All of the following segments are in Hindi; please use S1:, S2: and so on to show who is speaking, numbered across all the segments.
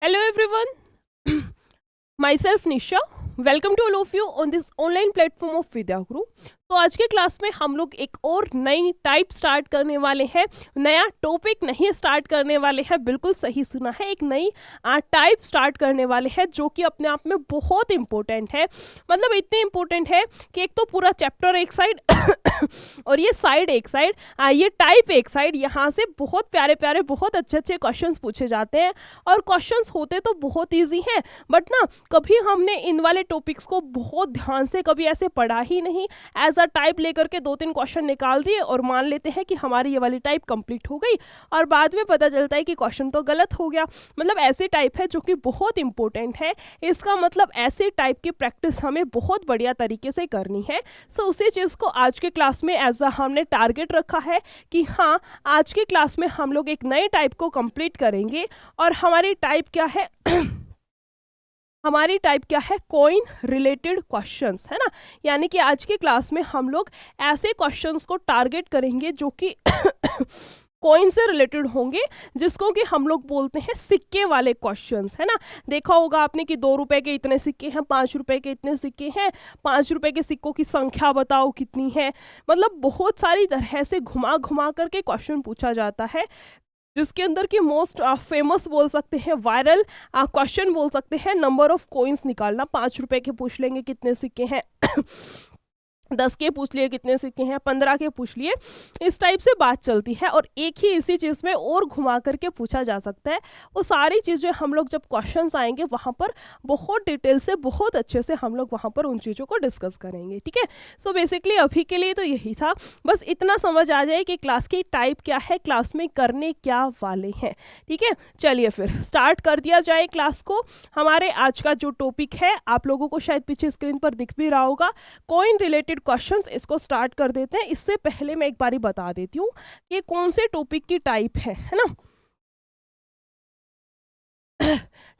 S1: Hello everyone, myself Nisha. Welcome to all of you on this online platform of Vidya Guru. तो आज के क्लास में हम लोग एक और नई टाइप स्टार्ट करने वाले हैं, नया टॉपिक नहीं स्टार्ट करने वाले हैं, बिल्कुल सही सुना है, एक नई टाइप स्टार्ट करने वाले हैं जो कि अपने आप में बहुत इंपॉर्टेंट है। मतलब इतनी इंपॉर्टेंट है कि एक तो पूरा चैप्टर एक साइड और ये साइड एक साइड, ये टाइप एक साइड, यहाँ से बहुत प्यारे प्यारे बहुत अच्छे अच्छे क्वेश्चंस पूछे जाते हैं और क्वेश्चंस होते तो बहुत ईजी हैं, बट ना कभी हमने इन वाले टॉपिक्स को बहुत ध्यान से कभी ऐसे पढ़ा ही नहीं। एज अ टाइप लेकर के 2-3 क्वेश्चन निकाल दिए और मान लेते हैं कि हमारी ये वाली टाइप कंप्लीट हो गई और बाद में पता चलता है कि क्वेश्चन तो गलत हो गया। मतलब ऐसी टाइप है जो कि बहुत इंपॉर्टेंट है। इसका मतलब ऐसे टाइप की प्रैक्टिस हमें बहुत बढ़िया तरीके से करनी है। सो उसी चीज़ को आज के क्लास में एज अ हमने टारगेट रखा है कि हाँ, आज के क्लास में हम लोग एक नए टाइप को कंप्लीट करेंगे। और हमारी टाइप क्या है हमारी टाइप क्या है, कॉइन रिलेटेड क्वेश्चंस, है ना। यानी कि आज के क्लास में हम लोग ऐसे क्वेश्चंस को टारगेट करेंगे जो कि कॉइन से रिलेटेड होंगे, जिसको कि हम लोग बोलते हैं सिक्के वाले क्वेश्चंस, है ना। देखा होगा आपने कि 2 रुपए के इतने सिक्के हैं, 5 रुपए के इतने सिक्के हैं, 5 रुपए के सिक्कों की संख्या बताओ कितनी है। मतलब बहुत सारी तरह से घुमा घुमा करके क्वेश्चन पूछा जाता है, जिसके अंदर की मोस्ट फेमस बोल सकते हैं, वायरल क्वेश्चन बोल सकते हैं, नंबर ऑफ कॉइन्स निकालना। 5 रुपए के पूछ लेंगे कितने सिक्के हैं 10 के पूछ लिए कितने सिक्के हैं, 15 के पूछ लिए, इस टाइप से बात चलती है। और एक ही इसी चीज़ में और घुमा करके पूछा जा सकता है। वो सारी चीज़ें हम लोग जब क्वेश्चंस आएंगे वहाँ पर बहुत डिटेल से बहुत अच्छे से हम लोग वहाँ पर उन चीज़ों को डिस्कस करेंगे, ठीक है। सो बेसिकली अभी के लिए तो यही था, बस इतना समझ आ जाए कि क्लास की टाइप क्या है, क्लास में करने क्या वाले हैं, ठीक है। चलिए फिर स्टार्ट कर दिया जाए क्लास को। हमारे आज का जो टॉपिक है आप लोगों को शायद पीछे स्क्रीन पर दिख भी रहा होगा, कॉइन रिलेटेड क्वेश्चंस। इसको स्टार्ट कर देते हैं। इससे पहले मैं एक बारी बता देती हूँ कि कौन से टॉपिक की टाइप है ना।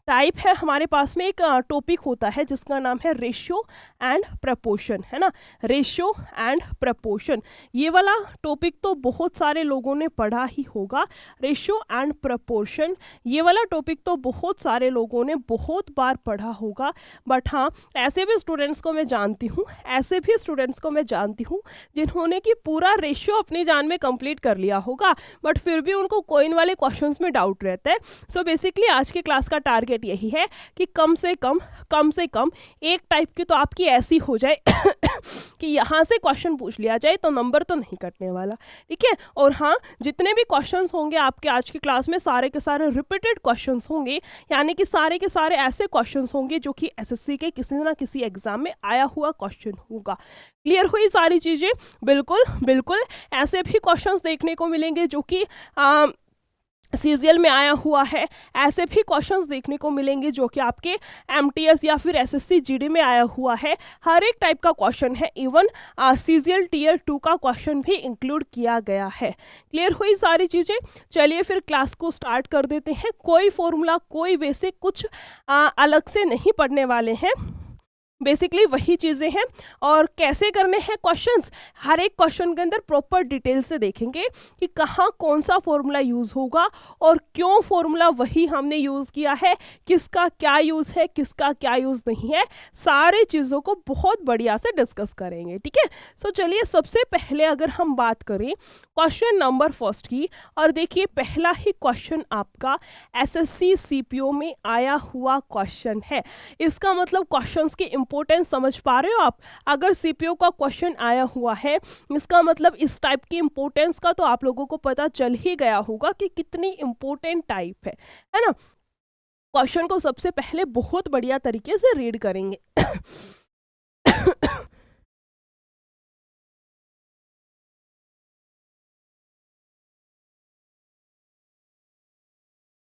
S1: टाइप है हमारे पास में एक टॉपिक होता है जिसका नाम है रेशियो एंड प्रपोर्शन, है ना। रेशियो एंड प्रपोर्शन, ये वाला टॉपिक तो बहुत सारे लोगों ने पढ़ा ही होगा। रेशियो एंड प्रपोर्शन ये वाला टॉपिक तो बहुत सारे लोगों ने बहुत बार पढ़ा होगा। बट हाँ, ऐसे भी स्टूडेंट्स को मैं जानती हूँ जिन्होंने कि पूरा रेशियो अपनी जान में कंप्लीट कर लिया होगा, बट फिर भी उनको कॉइन वाले क्वेश्चंस में डाउट रहता है। सो बेसिकली आज के क्लास का टारगेट यही है कि कम से कम एक टाइप की तो आपकी ऐसी हो जाए कि यहाँ से क्वेश्चन पूछ लिया जाए तो नंबर तो नहीं कटने वाला, ठीक है। और हाँ, जितने भी क्वेश्चंस होंगे आपके आज की क्लास में सारे के सारे रिपीटेड क्वेश्चंस होंगे, यानी कि सारे के सारे ऐसे क्वेश्चंस होंगे जो कि एसएससी के किसी ना किसी एग्जाम में आया हुआ क्वेश्चन होगा। क्लियर हुई सारी चीज़ें? बिल्कुल बिल्कुल। ऐसे भी क्वेश्चंस देखने को मिलेंगे जो कि सीजीएल में आया हुआ है, ऐसे भी क्वेश्चंस देखने को मिलेंगे जो कि आपके एमटीएस या फिर एसएससी जीडी में आया हुआ है। हर एक टाइप का क्वेश्चन है, इवन सीजीएल टियर 2 का क्वेश्चन भी इंक्लूड किया गया है। क्लियर हुई सारी चीज़ें? चलिए फिर क्लास को स्टार्ट कर देते हैं। कोई फॉर्मूला कोई बेसिक कुछ अलग से नहीं पढ़ने वाले हैं, बेसिकली वही चीज़ें हैं। और कैसे करने हैं क्वेश्चंस, हर एक क्वेश्चन के अंदर प्रॉपर डिटेल से देखेंगे कि कहाँ कौन सा फॉर्मूला यूज़ होगा और क्यों फॉर्मूला वही हमने यूज़ किया है, किसका क्या यूज़ है, किसका क्या यूज़ नहीं है, सारे चीज़ों को बहुत बढ़िया से डिस्कस करेंगे, ठीक है। सो चलिए सबसे पहले अगर हम बात करें क्वेश्चन नंबर फर्स्ट की, और देखिए पहला ही क्वेश्चन आपका एसएससी सीपीओ में आया हुआ क्वेश्चन है। इसका मतलब क्वेश्चंस की इंपॉर्टेंस समझ पा रहे हो आप? अगर सीपीओ का क्वेश्चन आया हुआ है, इसका मतलब इस टाइप की इंपॉर्टेंस का तो आप लोगों को पता चल ही गया होगा कि कितनी इंपॉर्टेंट टाइप है ना। क्वेश्चन को सबसे पहले बहुत बढ़िया तरीके से रीड करेंगे।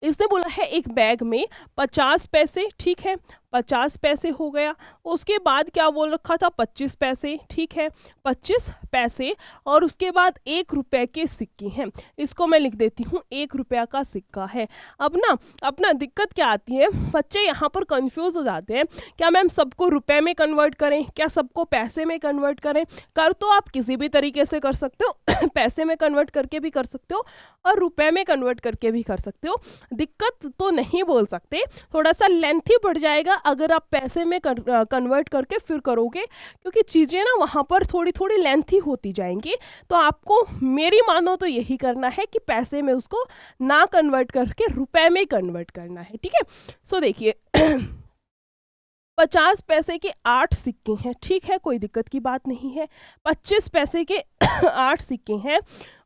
S1: इसने बोला है एक बैग में 50 पैसे, ठीक है, 50 पैसे हो गया। उसके बाद क्या बोल रखा था, 25 पैसे, ठीक है, 25 पैसे। और उसके बाद 1 रुपए के सिक्के हैं। इसको मैं लिख देती हूँ, 1 रुपया का सिक्का है। अब ना अपना दिक्कत क्या आती है, बच्चे यहाँ पर कंफ्यूज हो जाते हैं, क्या मैम सबको रुपए में कन्वर्ट करें, क्या सबको पैसे में कन्वर्ट करें। कर तो आप किसी भी तरीके से कर सकते हो पैसे में कन्वर्ट करके भी कर सकते हो और रुपए में कन्वर्ट करके भी कर सकते हो। दिक्कत तो नहीं बोल सकते, थोड़ा सा लेंथी बढ़ जाएगा अगर आप पैसे में कन्वर्ट करके फिर करोगे, क्योंकि चीज़ें ना वहाँ पर थोड़ी थोड़ी लेंथी होती जाएंगी। तो आपको मेरी मानो तो यही करना है कि पैसे में उसको ना कन्वर्ट करके रुपए में कन्वर्ट करना है, ठीक है। सो देखिए 50 पैसे के 8 सिक्के हैं, ठीक है, कोई दिक्कत की बात नहीं है। 25 पैसे के 8 सिक्के हैं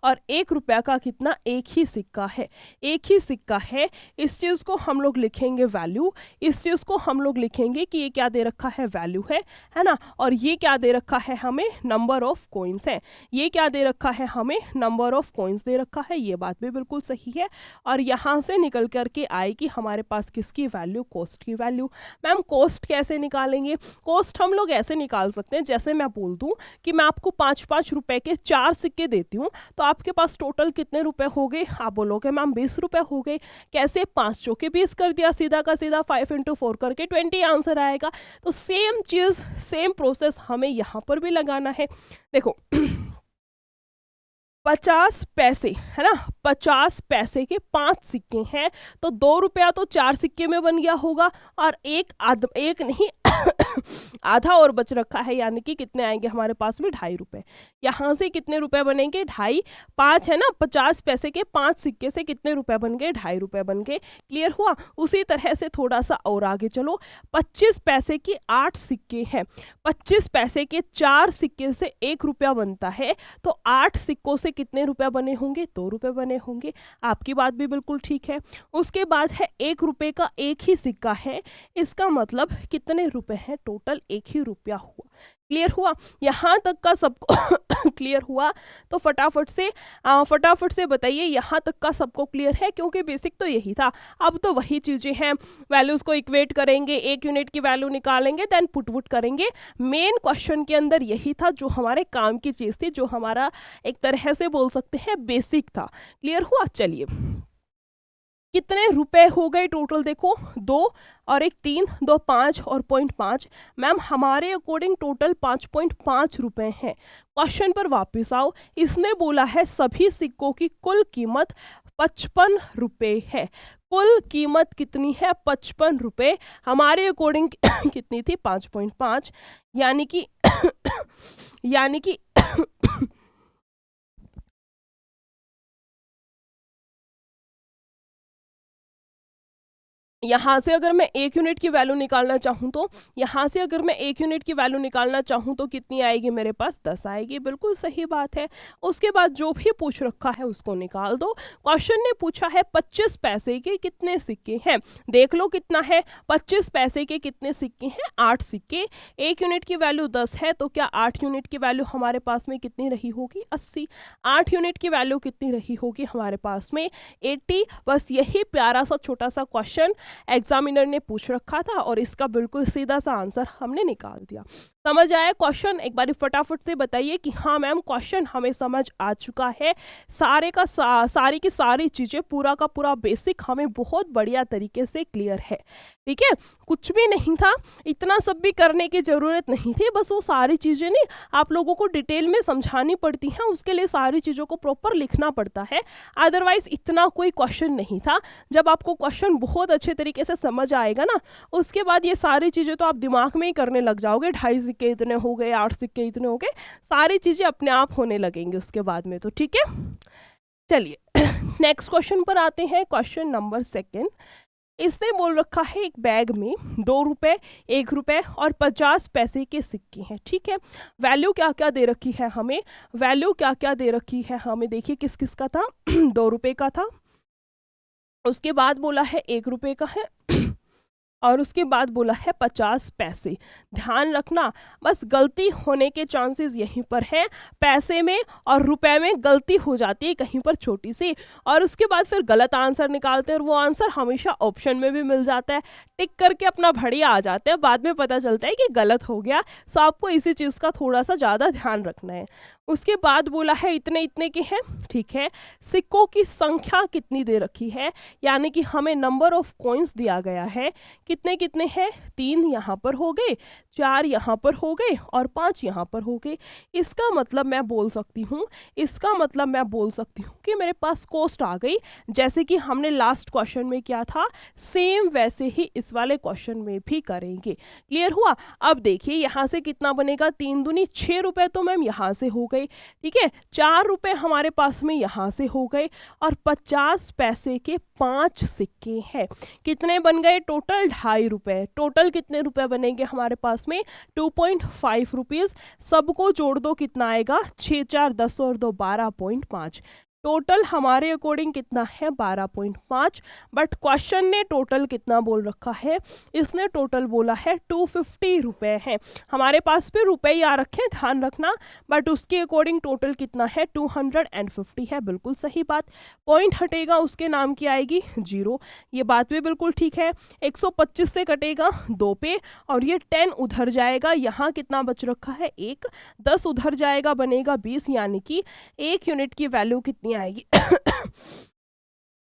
S1: और 1 रुपया का कितना, एक ही सिक्का है, एक ही सिक्का है। इस चीज़ को हम लोग लिखेंगे वैल्यू, इस चीज़ को हम लोग लिखेंगे कि ये क्या दे रखा है, वैल्यू है ना। और ये क्या दे रखा है हमें, नंबर ऑफ कॉइन्स है। ये क्या दे रखा है हमें, नंबर ऑफ कॉइन्स दे रखा है। ये बात भी बिल्कुल सही है। और यहाँ से निकल करके आएगी हमारे पास किसकी वैल्यू, कॉस्ट की वैल्यू। मैम कॉस्ट कैसे निकालेंगे, कॉस्ट हम लोग ऐसे निकाल सकते हैं, जैसे मैं बोल दूँ कि मैं आपको 5-5 रुपए के 4 सिक्के देती हूँ, तो आपके पास टोटल कितने रुपए हो गए, आप बोलोगे मैम 20 रुपए हो गए। कैसे, 5 चौके 20 कर दिया, सीधा का सीधा 5 × 4 करके 20 आंसर आएगा। तो सेम चीज़, सेम प्रोसेस हमें यहाँ पर भी लगाना है। देखो 50 पैसे है ना, 50 पैसे के 5 सिक्के हैं, तो 2 रुपया तो 4 सिक्के में बन गया होगा, और एक नहीं आधा और बच रखा है, यानी कि कितने आएंगे हमारे पास में, 2.5 रुपये। यहाँ से कितने रुपए बनेंगे, 2.5, 5 है ना, 50 पैसे के 5 सिक्के से कितने रुपए बन गए, 2.5 रुपये बन गए। क्लियर हुआ। उसी तरह से थोड़ा सा और आगे चलो, 25 पैसे के 8 सिक्के हैं, 25 पैसे के 4 सिक्के से 1 रुपया बनता है, तो 8 सिक्कों से कितने रुपए बने होंगे, 2 रुपये बने होंगे। आपकी बात भी बिल्कुल ठीक है। उसके बाद है 1 रुपये का एक ही सिक्का है, इसका मतलब कितने रुपए हैं, टोटल 1 ही रुपया हुआ। क्लियर हुआ, यहाँ तक का सबको क्लियर हुआ। तो फटाफट से बताइए यहाँ तक का सबको क्लियर है, क्योंकि बेसिक तो यही था। अब तो वही चीज़ें हैं, वैल्यूज़ को इक्वेट करेंगे, 1 यूनिट की वैल्यू निकालेंगे, देन पुट करेंगे। मेन क्वेश्चन के अंदर यही था जो हमारे काम की चीज़ थी, जो हमारा एक तरह से बोल सकते हैं बेसिक था। क्लियर हुआ। चलिए कितने रुपए हो गए टोटल, देखो 2 और 1 3, 2 5 और 0.5। मैम हमारे अकॉर्डिंग टोटल 5.5 रुपए हैं। क्वेश्चन पर वापस आओ, इसने बोला है सभी सिक्कों की कुल कीमत 55 रुपए है। कुल कीमत कितनी है, 55 रुपए। हमारे अकॉर्डिंग कितनी थी, 5.5, यानी कि यहाँ से अगर मैं 1 यूनिट की वैल्यू निकालना चाहूँ तो, यहाँ से अगर मैं 1 यूनिट की वैल्यू निकालना चाहूँ तो कितनी आएगी मेरे पास, 10 आएगी। बिल्कुल सही बात है। उसके बाद जो भी पूछ रखा है उसको निकाल दो। क्वेश्चन ने पूछा है 25 पैसे के कितने सिक्के हैं, देख लो कितना है, 25 पैसे के कितने सिक्के हैं, 8 सिक्के। 1 यूनिट की वैल्यू 10 है, तो क्या 8 यूनिट की वैल्यू हमारे पास में कितनी रही होगी, 80। 8 यूनिट की वैल्यू कितनी रही होगी हमारे पास में, 80। बस यही प्यारा सा छोटा सा क्वेश्चन एग्जामिनर ने पूछ रखा था, और इसका बिल्कुल सीधा सा आंसर हमने निकाल दिया। समझ आया क्वेश्चन, एक बार फटाफट से बताइए कि हाँ मैम क्वेश्चन हमें समझ आ चुका है। सारी की सारी चीज़ें, पूरा का पूरा बेसिक हमें बहुत बढ़िया तरीके से क्लियर है। ठीक है, कुछ भी नहीं था, इतना सब भी करने की ज़रूरत नहीं थी। बस वो सारी चीज़ें नहीं आप लोगों को डिटेल में समझानी पड़ती हैं, उसके लिए सारी चीज़ों को प्रॉपर लिखना पड़ता है। अदरवाइज इतना कोई क्वेश्चन नहीं था। जब आपको क्वेश्चन बहुत अच्छे तरीके से समझ आएगा ना, उसके बाद ये सारी चीज़ें तो आप दिमाग में ही करने लग जाओगे। 2.5 सिक्के इतने हो गए, 8 सिक्के इतने हो गए, सारी चीज़ें अपने आप होने लगेंगी उसके बाद में। तो ठीक है, चलिए नेक्स्ट क्वेश्चन पर आते हैं। Question number 2। इसने बोल रखा है एक बैग में 2 रुपये, 1 रुपये और 50 पैसे के सिक्के हैं। ठीक है, वैल्यू क्या क्या दे रखी है हमें, वैल्यू क्या क्या दे रखी है हमें, देखिए किस किस का था 2 रुपये का था, उसके बाद बोला है 1 रुपये का है, और उसके बाद बोला है 50 पैसे। ध्यान रखना, बस गलती होने के चांसेस यहीं पर है, पैसे में और रुपए में गलती हो जाती है कहीं पर छोटी सी, और उसके बाद फिर गलत आंसर निकालते हैं, और वो आंसर हमेशा ऑप्शन में भी मिल जाता है, टिक करके अपना बढ़िया आ जाते हैं, बाद में पता चलता है कि गलत हो गया। सो आपको इसी चीज़ का थोड़ा सा ज़्यादा ध्यान रखना है। उसके बाद बोला है इतने इतने के हैं, ठीक है। सिक्कों की संख्या कितनी दे रखी है, यानी कि हमें नंबर ऑफ कॉइन्स दिया गया है, कितने कितने हैं, 3 यहाँ पर हो गए, 4 यहाँ पर हो गए और 5 यहाँ पर हो गए। इसका मतलब मैं बोल सकती हूँ कि मेरे पास कॉस्ट आ गई, जैसे कि हमने लास्ट क्वेश्चन में किया था, सेम वैसे ही इस वाले क्वेश्चन में भी करेंगे। क्लियर हुआ। अब देखिए यहाँ से कितना बनेगा, 3 दूनी 6 रुपए तो मैम यहाँ से हो गए, ठीक है, 4 रुपए हमारे पास में यहाँ से हो गए और 50 पैसे के 5 सिक्के हैं। कितने बन गए टोटल, 2.5 रुपए। टोटल कितने रुपए बनेंगे हमारे पास में, 2.5 रुपीज। सबको जोड़ दो कितना आएगा, 6 4 10 और 2 12.5। टोटल हमारे अकॉर्डिंग कितना है, 12.5। बट क्वेश्चन ने टोटल कितना बोल रखा है, इसने टोटल बोला है 250 रुपए है। हमारे पास भी रुपए ही आ रखे, ध्यान रखना, बट उसके अकॉर्डिंग टोटल कितना है, 250 है। बिल्कुल सही बात। पॉइंट हटेगा उसके नाम की आएगी 0, ये बात भी बिल्कुल ठीक है। 125 से कटेगा 2 पे और ये 10 उधर जाएगा, यहाँ कितना बच रखा है 1, 10 उधर जाएगा बनेगा 20, यानी कि 1 यूनिट की वैल्यू कितनी आएगी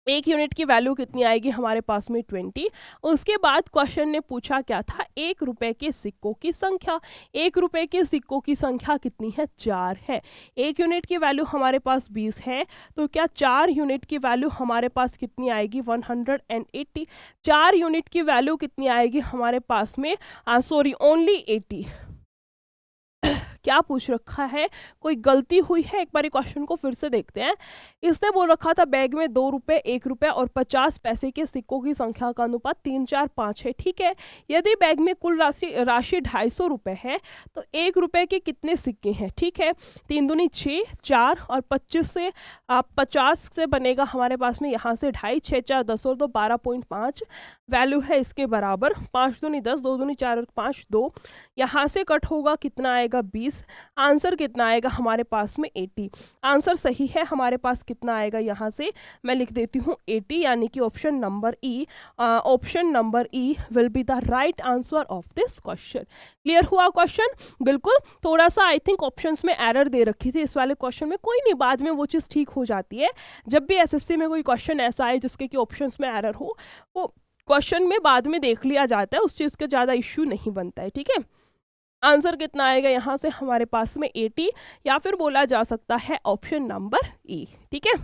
S1: 1 यूनिट की वैल्यू कितनी आएगी हमारे पास में 20। उसके बाद क्वेश्चन ने पूछा क्या था, 1 रुपए के सिक्कों की संख्या। 1 रुपए के सिक्कों की संख्या कितनी है, 4 है। 1 यूनिट की वैल्यू हमारे पास 20 है, तो क्या 4 यूनिट की वैल्यू हमारे पास कितनी आएगी, 180। 4 यूनिट की वैल्यू कितनी आएगी हमारे पास में, सॉरी ओनली 80। क्या पूछ रखा है, कोई गलती हुई है, एक बार क्वेश्चन को फिर से देखते हैं। इसने बोल रखा था बैग में 2 रुपए, 1 रुपए और 50 पैसे के सिक्कों की संख्या का अनुपात 3 4 5 है, ठीक है। यदि बैग में कुल राशि 250 रुपए है तो 1 रुपए के कितने सिक्के हैं, ठीक है। 3 दूनी 6, 4 और 25 से 50 से बनेगा हमारे पास में यहाँ से 2.5, 6 4 10 और 2 12.5 वैल्यू है इसके बराबर। 5 दूनी 10, 2 दूनी 4 और 5 2, यहाँ से कट होगा कितना आएगा 20। आंसर कितना आएगा हमारे पास में 80। आंसर सही है हमारे पास कितना आएगा, यहाँ से मैं लिख देती हूँ 80, यानी कि option number E will be the right answer of this question. Clear हुआ क्वेश्चन। बिल्कुल, थोड़ा सा आई थिंक ऑप्शंस में एरर दे रखी थी इस वाले क्वेश्चन में, कोई नहीं, बाद में वो चीज़ ठीक हो जाती है। जब भी एसएससी में कोई क्वेश्चन ऐसा आए जिसके कि ऑप्शंस में एरर हो, वो क्वेश्चन में बाद में देख लिया जाता है, उस चीज़ का ज़्यादा इश्यू नहीं बनता है, ठीक है। आंसर कितना आएगा यहाँ से हमारे पास में 80, या फिर बोला जा सकता है ऑप्शन नंबर ई, ठीक है।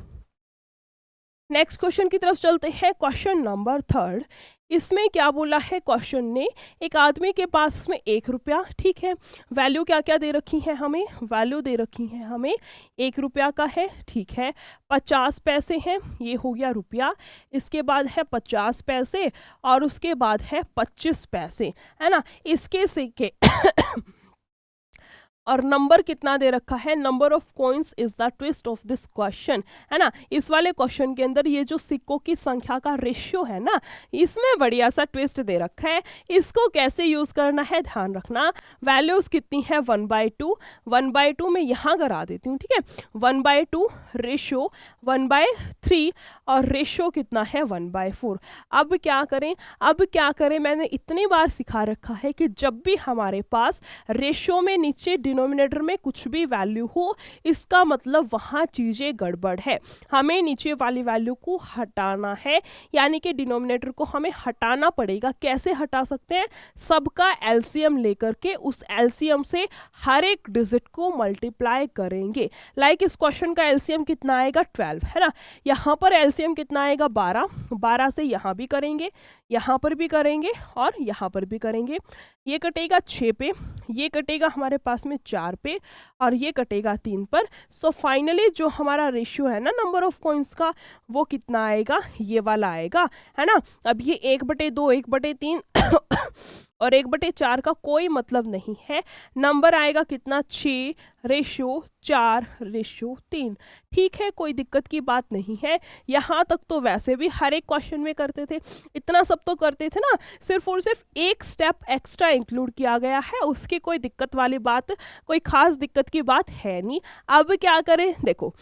S1: नेक्स्ट क्वेश्चन की तरफ चलते हैं, क्वेश्चन नंबर 3। इसमें क्या बोला है क्वेश्चन ने, एक आदमी के पास में 1 रुपया, ठीक है। वैल्यू क्या क्या दे रखी है हमें, वैल्यू दे रखी है हमें 1 रुपया का है, ठीक है। 50 पैसे हैं, ये हो गया रुपया। इसके बाद है 50 पैसे और उसके बाद है 25 पैसे, है ना। इसके सिक्के और नंबर कितना दे रखा है, number of coins is the twist of this question, है ना। इस वाले क्वेश्चन के अंदर ये जो सिक्कों की संख्या का रेशियो है ना, इसमें बढ़िया सा ट्विस्ट दे रखा है। इसको कैसे यूज करना है ध्यान रखना। वैल्यूज कितनी है 1/2, 1/2 में यहाँ करा देती हूँ, ठीक है। 1/2 रेशियो 1/3 और रेशियो कितना है 1/4। अब क्या करें, मैंने इतनी बार सिखा रखा है कि जब भी हमारे पास रेशियो में नीचे डिनोमिनेटर में कुछ भी वैल्यू हो, इसका मतलब वहाँ चीज़ें गड़बड़ है, हमें नीचे वाली वैल्यू को हटाना है, यानी कि डिनोमिनेटर को हमें हटाना पड़ेगा। कैसे हटा सकते हैं, सबका एलसीएम लेकर के उस एलसीएम से हर एक डिजिट को मल्टीप्लाई करेंगे। लाइक इस क्वेश्चन का एलसीएम कितना आएगा 12, है ना। यहाँ पर एलसीएम कितना आएगा 12, 12 से यहाँ भी करेंगे, यहाँ पर भी करेंगे और यहाँ पर भी करेंगे। ये कटेगा 6 पे, ये कटेगा हमारे पास में 4 पे और ये कटेगा 3 पर। सो फाइनली जो हमारा रेशियो है ना नंबर ऑफ कॉइन्स का, वो कितना आएगा, ये वाला आएगा, है ना। अब ये 1/2, 1/3 और 1/4 का कोई मतलब नहीं है। नंबर आएगा कितना 6:4:3, ठीक है, कोई दिक्कत की बात नहीं है। यहाँ तक तो वैसे भी हर एक क्वेश्चन में करते थे, इतना सब तो करते थे ना, सिर्फ और सिर्फ एक स्टेप एक्स्ट्रा इंक्लूड किया गया है, उसकी कोई दिक्कत वाली बात, कोई खास दिक्कत की बात है नहीं। अब क्या करें, देखो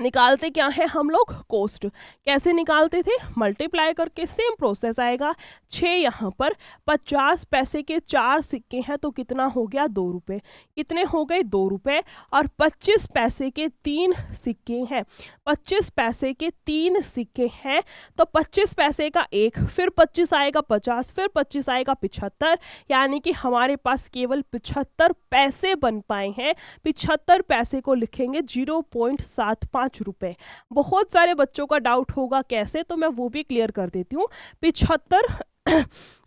S1: निकालते क्या है हम लोग, कोस्ट। कैसे निकालते थे, मल्टीप्लाई करके, सेम प्रोसेस आएगा। 6 यहाँ पर 50 पैसे के 4 सिक्के हैं तो कितना हो गया, 2 रुपये। कितने हो गए, 2 रुपये। और 25 पैसे के 3 सिक्के हैं, 25 पैसे के 3 सिक्के हैं तो 25 पैसे का एक, फिर 25 आएगा 50, फिर 25 आएगा 75, यानी कि हमारे पास केवल 75 पैसे बन पाए हैं। 75 पैसे को लिखेंगे 0.75 रुपए। बहुत सारे बच्चों का डाउट होगा कैसे, तो मैं वो भी क्लियर कर देती हूँ। 75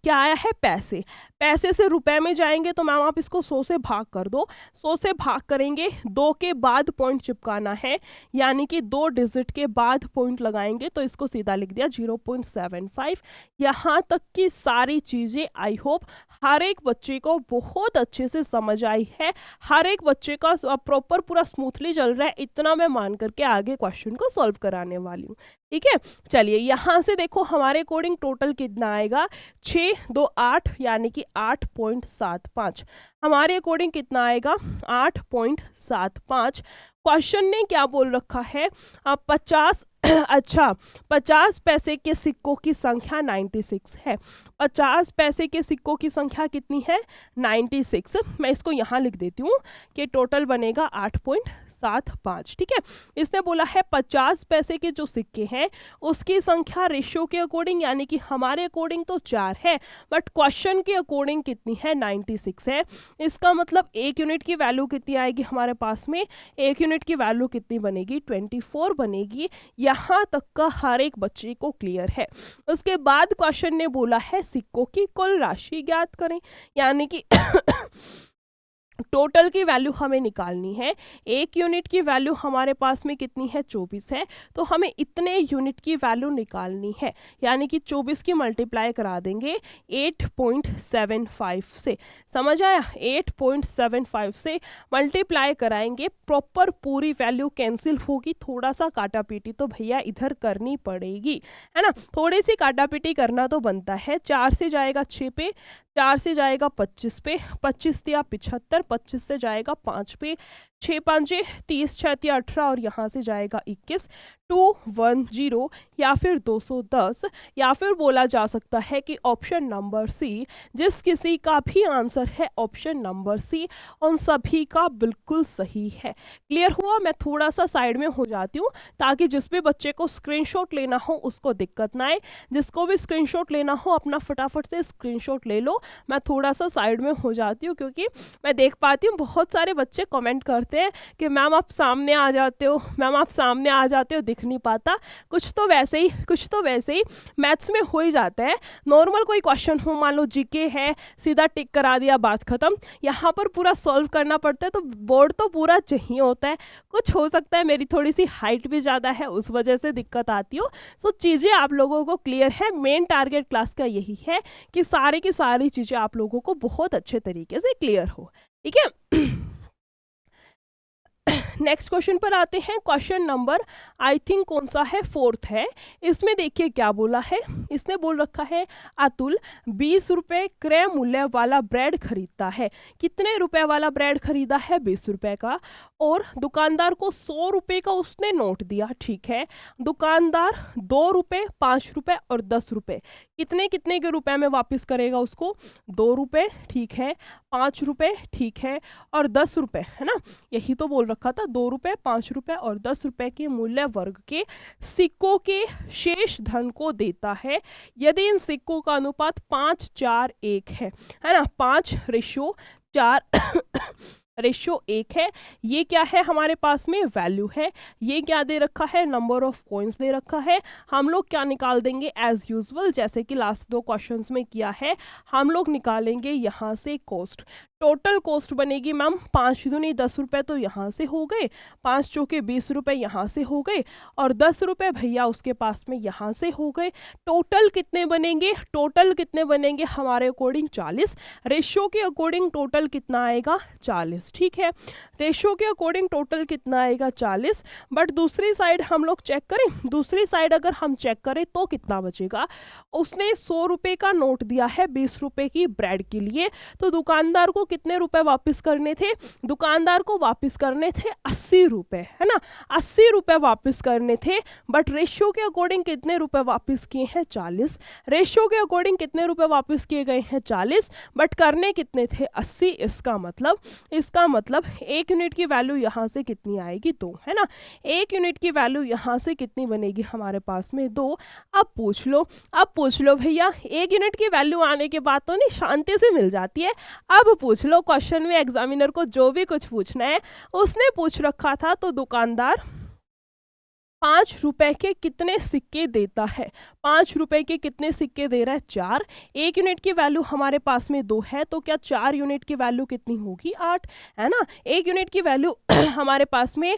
S1: क्या आया है, पैसे। पैसे से रुपए में जाएंगे तो मैम आप इसको 100 से भाग कर दो। 100 से भाग करेंगे, 2 के बाद पॉइंट चिपकाना है, यानी कि 2 डिजिट के बाद पॉइंट लगाएंगे तो इसको सीधा लिख दिया 0.75। यहाँ तक की सारी चीज़ें आई होप हर एक बच्चे को बहुत अच्छे से समझ आई है, हर एक बच्चे का प्रॉपर पूरा स्मूथली चल रहा है, इतना मैं मान करके आगे क्वेश्चन को सॉल्व कराने वाली हूँ। ठीक है, चलिए यहाँ से देखो हमारे अकॉर्डिंग टोटल कितना आएगा, 6 2 8, यानी कि 8.75। हमारे अकॉर्डिंग कितना आएगा, 8.75। क्वेश्चन ने क्या बोल रखा है, 50 अच्छा 50 पैसे के सिक्कों की संख्या 96 है। 50 पैसे के सिक्कों की संख्या कितनी है, 96। मैं इसको यहाँ लिख देती हूँ कि टोटल बनेगा 8.75। ठीक है, इसने बोला है 50 पैसे के जो सिक्के हैं उसकी संख्या रेशियो के अकॉर्डिंग, यानी कि हमारे अकॉर्डिंग तो 4 है, बट क्वेश्चन के अकॉर्डिंग कितनी है, 96 है। इसका मतलब 1 यूनिट की वैल्यू कितनी आएगी हमारे पास में, 1 यूनिट की वैल्यू कितनी बनेगी, 24 बनेगी। यहाँ तक का हर एक बच्चे को क्लियर है। उसके बाद क्वेश्चन ने बोला है सिक्कों की कुल राशि ज्ञात करें, यानी कि टोटल की वैल्यू हमें निकालनी है। 1 यूनिट की वैल्यू हमारे पास में कितनी है, 24 है, तो हमें इतने यूनिट की वैल्यू निकालनी है, यानी कि 24 की मल्टीप्लाई करा देंगे 8.75 से। समझ आया, 8.75 से मल्टीप्लाई कराएंगे, प्रॉपर पूरी वैल्यू कैंसिल होगी। थोड़ा सा काटा पीटी तो भैया इधर करनी पड़ेगी, है ना, थोड़ी सी काटा पीटी करना तो बनता है। 4 से जाएगा 6 पे, 4 से जाएगा 25 पे, 25 दिया 75, 25 से जाएगा 5 पे, 6 5 30, 6 18 और यहाँ से जाएगा 21, 210 या फिर 210, या फिर बोला जा सकता है कि ऑप्शन नंबर सी, जिस किसी का भी आंसर है ऑप्शन नंबर सी, उन सभी का बिल्कुल सही है। क्लियर हुआ, मैं थोड़ा सा साइड में हो जाती हूँ ताकि जिस भी बच्चे को स्क्रीनशॉट लेना हो उसको दिक्कत ना आए। जिसको भी स्क्रीनशॉट लेना हो अपना फटाफट से स्क्रीनशॉट ले लो। मैं थोड़ा सा साइड में हो जाती हूँ क्योंकि मैं देख पाती हूँ बहुत सारे बच्चे कमेंट करते हैं कि मैम आप सामने आ जाते हो, मैम आप सामने आ जाते हो, दिख नहीं पाता। कुछ तो वैसे ही मैथ्स में हो ही जाता है। नॉर्मल कोई क्वेश्चन हो, मान लो जीके है, सीधा टिक करा दिया, बात खत्म। यहाँ पर पूरा सॉल्व करना पड़ता है तो बोर्ड तो पूरा चाहिए होता है। कुछ हो सकता है मेरी थोड़ी सी हाइट भी ज़्यादा है उस वजह से दिक्कत आती हो। सो चीज़ें आप लोगों को क्लियर है। मेन टारगेट क्लास का यही है कि सारी की सारी चीज़ें आप लोगों को बहुत अच्छे तरीके से क्लियर हो। ठीक है, नेक्स्ट क्वेश्चन पर आते हैं। क्वेश्चन नंबर आई थिंक कौन सा है, 4th है। इसमें देखिए क्या बोला है, इसने बोल रखा है अतुल 20 रुपये क्रय मूल्य वाला ब्रेड खरीदता है। कितने रुपए वाला ब्रेड खरीदा है, 20 रुपये का, और दुकानदार को 100 रुपये का उसने नोट दिया। ठीक है, दुकानदार 2 रुपये, 5 रुपये और 10 रुपये कितने कितने के रुपए में वापस करेगा उसको, 2 रुपये, ठीक है, 5 रुपये, ठीक है, और 10 रुपये, है ना, यही तो बोल रखा था। 2 रुपये, 5 रुपये और 10 रुपये के मूल्य वर्ग के सिक्कों के शेष धन को देता है यदि इन सिक्कों का अनुपात 5:4:1 है ना, 5:4 रेशियो 1 है। ये क्या है हमारे पास में, वैल्यू है। ये क्या दे रखा है, नंबर ऑफ कॉइन्स दे रखा है। हम लोग क्या निकाल देंगे, एज यूजुअल जैसे कि लास्ट 2 क्वेश्चंस में किया है, हम लोग निकालेंगे यहाँ से कॉस्ट। टोटल कॉस्ट बनेगी मैम 5 दूनी 10 रुपये तो यहाँ से हो गए, 5 चौके 20 रुपये यहाँ से हो गए, और 10 रुपये भैया उसके पास में यहाँ से हो गए। टोटल कितने बनेंगे, टोटल कितने बनेंगे हमारे अकॉर्डिंग 40। रेशियो के अकॉर्डिंग टोटल कितना आएगा, 40। 40, ठीक है। रेशियो के अकॉर्डिंग टोटल कितना आएगा 40, बट दूसरी साइड हम लोग चेक करें, दूसरी साइड अगर हम चेक करें तो कितना बचेगा। उसने 100 रुपये का नोट दिया है 20 रुपये की ब्रेड के लिए, तो दुकानदार को कितने रुपए वापस करने थे, दुकानदार को वापस करने थे 80 रुपये, है ना, 80 रुपये वापस करने थे, बट रेशियो के अकॉर्डिंग कितने रुपए वापस किए हैं 40, रेशियो के अकॉर्डिंग कितने रुपए वापस किए गए हैं 40, बट करने कितने थे 80। इसका मतलब 1 यूनिट की वैल्यू यहाँ से कितनी आएगी 2, है ना, 1 यूनिट की वैल्यू यहाँ से कितनी बनेगी हमारे पास में 2। अब पूछ लो भैया, 1 यूनिट की वैल्यू आने के बाद तो नहीं शांति से मिल जाती है। अब पूछ लो, क्वेश्चन में एग्जामिनर को जो भी कुछ पूछना है उसने पूछ रखा था, तो दुकानदार 5 रुपए के कितने सिक्के देता है, 5 रुपए के कितने सिक्के दे रहा है 4। 1 यूनिट की वैल्यू हमारे पास में 2 है, तो क्या 4 यूनिट की वैल्यू कितनी होगी 8, है ना। 1 यूनिट की वैल्यू हमारे पास में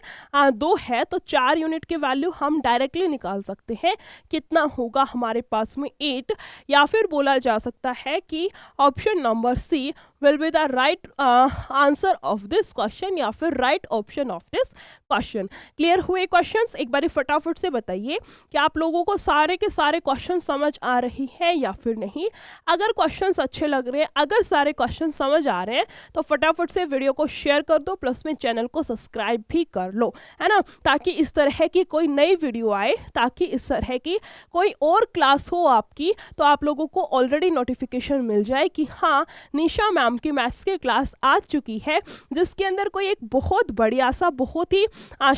S1: 2 है, तो 4 यूनिट की वैल्यू हम डायरेक्टली निकाल सकते हैं, कितना होगा हमारे पास में 8। या फिर बोला जा सकता है कि option number C will be the right answer of this question, या फिर right option of this question. Clear हुए क्वेश्चंस? एक बार फटाफट से बताइए कि आप लोगों को सारे के सारे क्वेश्चन समझ आ रही है या फिर नहीं। अगर क्वेश्चंस अच्छे लग रहे हैं, अगर सारे क्वेश्चन समझ आ रहे हैं, तो फटाफट से वीडियो को शेयर कर दो, प्लस में चैनल को सब्सक्राइब भी कर लो, है ना, ताकि इस तरह की कोई नई वीडियो आए, ताकि इस तरह की कोई और क्लास हो आपकी, तो आप लोगों को ऑलरेडी नोटिफिकेशन मिल जाए कि हाँ निशा मैम की मैथ्स की क्लास आ चुकी है, जिसके अंदर कोई एक बहुत बढ़िया सा, बहुत ही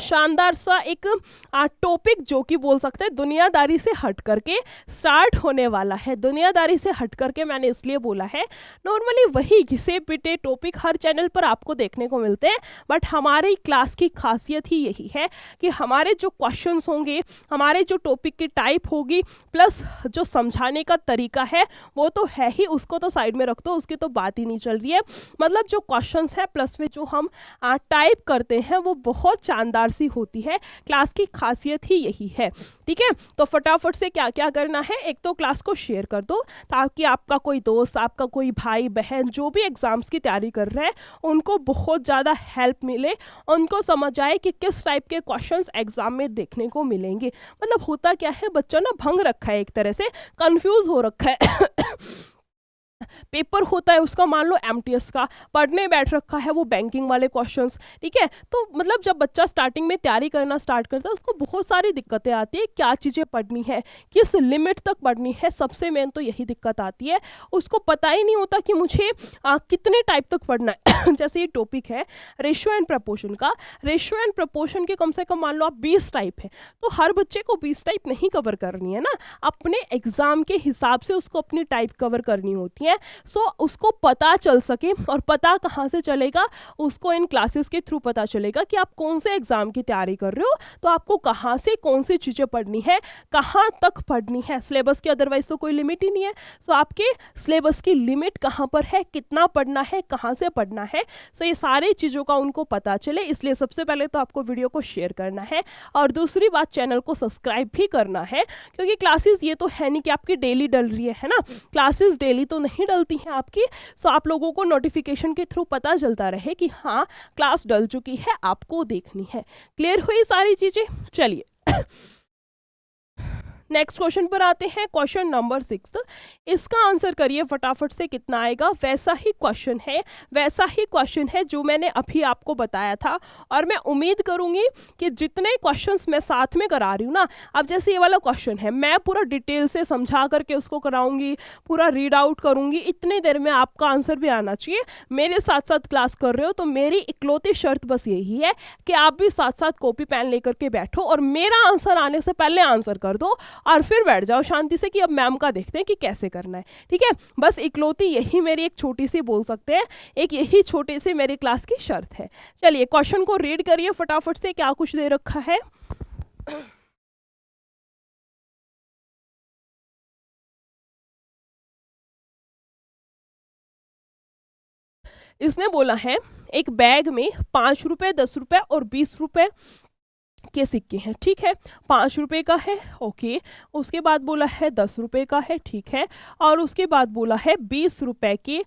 S1: शानदार सा एक टॉपिक, जो कि बोल सकते हैं दुनियादारी से हट करके स्टार्ट होने वाला है। दुनियादारी से हट करके मैंने इसलिए बोला है, नॉर्मली वही घिसे पिटे टॉपिक हर चैनल पर आपको देखने को मिलते हैं, बट हमारी क्लास की खासियत ही यही है कि हमारे जो क्वेश्चंस होंगे, हमारे जो टॉपिक की टाइप होगी, प्लस जो समझाने का तरीका है वो तो है ही, उसको तो साइड में रख दो, उसकी तो बात ही नहीं चल रही है। मतलब जो क्वेश्चंस है प्लस में जो हम टाइप करते हैं वो बहुत शानदार सी होती है। क्लास की खासियत ही यही है, ठीक है। तो फटाफट से क्या क्या करना है, एक तो क्लास को शेयर कर दो, ताकि आपका कोई दोस्त, आपका कोई भाई बहन जो भी एग्जाम्स की तैयारी कर रहे हैं उनको बहुत ज़्यादा हेल्प मिले, उनको समझ आए कि किस टाइप के क्वेश्चंस एग्जाम में देखने को मिलेंगे। मतलब होता क्या है, बच्चा ना भंग रखा है, एक तरह से कंफ्यूज हो रखा है पेपर होता है उसका, मान लो एमटीएस का, पढ़ने बैठ रखा है वो बैंकिंग वाले क्वेश्चंस, ठीक है। तो मतलब जब बच्चा स्टार्टिंग में तैयारी करना स्टार्ट करता है, उसको बहुत सारी दिक्कतें आती है, क्या चीज़ें पढ़नी है, किस लिमिट तक पढ़नी है, सबसे मेन तो यही दिक्कत आती है। उसको पता ही नहीं होता कि मुझे कितने टाइप तक पढ़ना है जैसे ये टॉपिक है रेशियो एंड प्रपोर्शन का, रेशियो एंड प्रपोर्शन के कम से कम मान लो आप 20 टाइप है, तो हर बच्चे को 20 टाइप नहीं कवर करनी है ना, अपने एग्जाम के हिसाब से उसको अपनी टाइप कवर करनी होती है। सो उसको पता चल सके, और पता कहाँ से चलेगा, उसको इन क्लासेस के थ्रू पता चलेगा कि आप कौन से एग्जाम की तैयारी कर रहे हो, तो आपको कहाँ से कौन सी चीज़ें पढ़नी है, कहाँ तक पढ़नी है। सिलेबस की अदरवाइज तो कोई लिमिट ही नहीं है, तो आपके सिलेबस की लिमिट कहाँ पर है, कितना पढ़ना है, कहाँ से पढ़ना है, सो ये सारी चीज़ों का उनको पता चले। इसलिए सबसे पहले तो आपको वीडियो को शेयर करना है, और दूसरी बात चैनल को सब्सक्राइब भी करना है, क्योंकि क्लासेस ये तो है नहीं कि आपकी डेली डल रही है ना, क्लासेस डेली तो नहीं डलती हैं आपकी। सो आप लोगों को नोटिफिकेशन के थ्रू पता चलता रहे कि हाँ क्लास डल चुकी है, आपको देखनी है। क्लियर हुई सारी चीज़ें? चलिए नेक्स्ट क्वेश्चन पर आते हैं, क्वेश्चन नंबर 6। इसका आंसर करिए फटाफट से, कितना आएगा। वैसा ही क्वेश्चन है जो मैंने अभी आपको बताया था, और मैं उम्मीद करूंगी कि जितने क्वेश्चंस मैं साथ में करा रही हूँ ना, अब जैसे ये वाला क्वेश्चन है, मैं पूरा डिटेल से समझा करके उसको कराऊंगी, पूरा रीड आउट करूंगी, इतने देर में आपका आंसर भी आना चाहिए। मेरे साथ साथ क्लास कर रहे हो तो मेरी इकलौती शर्त बस यही है कि आप भी साथ साथ कॉपी पेन लेकर के बैठो, और मेरा आंसर आने से पहले आंसर कर दो, और फिर बैठ जाओ शांति से कि अब मैम का देखते हैं कि कैसे करना है, ठीक है। बस इकलौती यही मेरी एक छोटी सी, बोल सकते हैं एक यही छोटी सी मेरी क्लास की शर्त है। चलिए क्वेश्चन को रीड करिए फटाफट से, क्या कुछ दे रखा है। इसने बोला है एक बैग में 5 रुपए, 10 रुपए और 20 रुपए के सिक्के हैं, ठीक है। 5 रुपए का है, ओके। उसके बाद बोला है 10 रुपए का है, ठीक है। और उसके बाद बोला है 20 रुपए के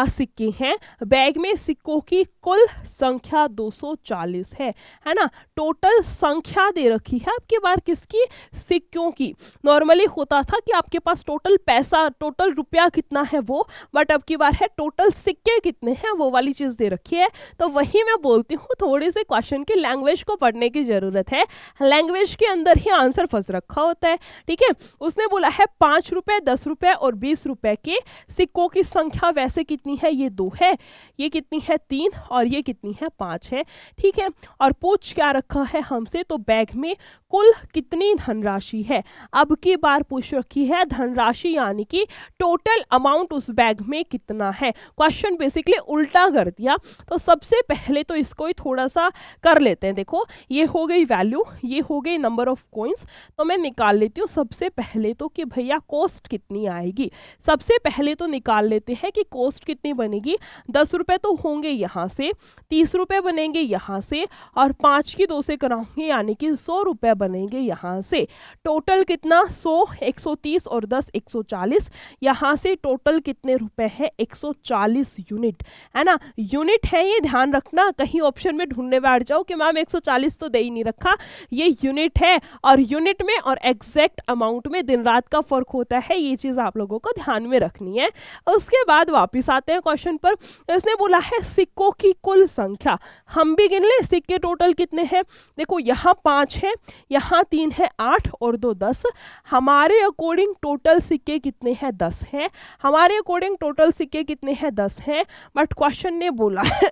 S1: सिक्के हैं। बैग में सिक्कों की कुल संख्या 240 है ना। टोटल संख्या दे रखी है आपके बार किसकी, सिक्कों की। नॉर्मली होता था कि आपके पास टोटल पैसा, टोटल रुपया कितना है वो, बट अब की बार है टोटल सिक्के कितने हैं, वो वाली चीज दे रखी है। तो वही मैं बोलती हूँ, थोड़ी से क्वेश्चन की लैंग्वेज को पढ़ने की जरूरत है। लैंग्वेज के अंदर ही आंसर फंस रखा होता है, ठीक है। उसने बोला है 5 रुपए, 10 रुपए और 20 रुपए के सिक्कों की संख्या वैसे कितनी है, ये 2 है, ये कितनी है 3 और ये कितनी है 5 है, ठीक है। और पूछ क्या रखा है हमसे, तो बैग में कुल कितनी धनराशि है। अब की बार पूछ रखी है धनराशि, यानी कि टोटल अमाउंट उस बैग में कितना है। क्वेश्चन बेसिकली उल्टा कर दिया। तो सबसे पहले तो इसको ही थोड़ा सा कर लेते हैं। देखो ये हो गई वैल्यू, ये हो गई नंबर ऑफ कॉइन्स। तो मैं निकाल लेती हूँ सबसे पहले तो कि भैया कॉस्ट कितनी आएगी। सबसे पहले तो निकाल लेते हैं कि कॉस्ट कितनी बनेगी। 10 रुपए तो होंगे यहाँ से, 30 रुपए बनेंगे यहाँ से, और 5 की 2 से कराऊंगे यानी कि 100 रुपए बनेंगे यहाँ से। टोटल कितना, 100, 130 और 10 140। यहाँ से टोटल कितने रुपए है, 140 यूनिट, है ना। यूनिट है ये, ध्यान रखना, कहीं ऑप्शन में ढूंढने बैठ जाओ कि मैम 140 तो दे ही नहीं रखा, ये यूनिट है। और यूनिट में और एग्जैक्ट अमाउंट में दिन रात का फर्क होता है, ये चीज आप लोगों को ध्यान में रखनी है। उसके बाद वापिस आते हैं क्वेश्चन पर। इसने बोला है सिक्कों की कुल संख्या। हम भी गिन ले सिक्के टोटल कितने हैं। देखो यहाँ 5 है, यहाँ 3 है, 8 और 2 10। हमारे अकॉर्डिंग टोटल सिक्के कितने हैं, 10 हैं। हमारे अकॉर्डिंग टोटल सिक्के कितने हैं, 10 हैं। बट क्वेश्चन ने बोला है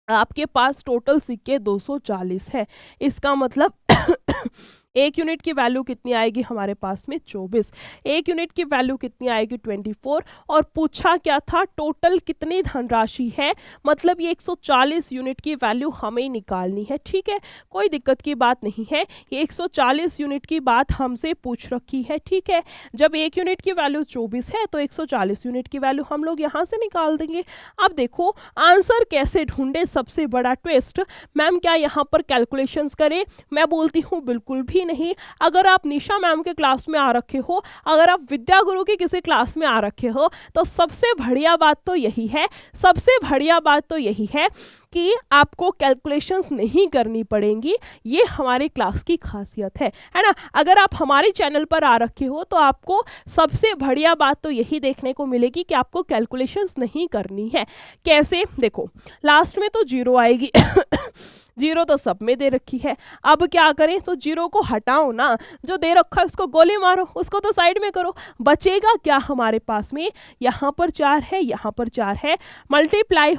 S1: आपके पास टोटल सिक्के 240 है। इसका मतलब एक यूनिट की वैल्यू कितनी आएगी हमारे पास में, 24। एक यूनिट की वैल्यू कितनी आएगी, 24। और पूछा क्या था, टोटल कितनी धनराशि है, मतलब ये 140 यूनिट की वैल्यू हमें निकालनी है, ठीक है। कोई दिक्कत की बात नहीं है, ये 140 यूनिट की बात हमसे पूछ रखी है, ठीक है। जब एक यूनिट की वैल्यू 24 है तो 140 यूनिट की वैल्यू हम लोग यहाँ से निकाल देंगे। अब देखो आंसर कैसे ढूंढे, सबसे बड़ा ट्विस्ट। मैम क्या यहाँ पर कैलकुलेशंस करें, मैं बोलती हूँ बिल्कुल भी नहीं। अगर आप निशा मैम के क्लास में आ रखे हो, अगर आप विद्या गुरु की किसी क्लास में आ रखे हो, तो सबसे बढ़िया बात तो यही है, सबसे बढ़िया बात तो यही है कि आपको कैलकुलेशंस नहीं करनी पड़ेंगी। ये हमारे क्लास की खासियत है ना। अगर आप हमारे चैनल पर आ रखे हो तो आपको सबसे बढ़िया बात तो यही देखने को मिलेगी कि आपको कैलकुलेशंस नहीं करनी है। कैसे, देखो लास्ट में तो 0 आएगी जीरो तो सब में दे रखी है। अब क्या करें, तो जीरो को हटाओ ना, जो दे रखा है उसको गोली मारो, उसको तो साइड में करो। बचेगा क्या हमारे पास में, यहाँ पर 4 है, यहाँ पर 4 है, मल्टीप्लाई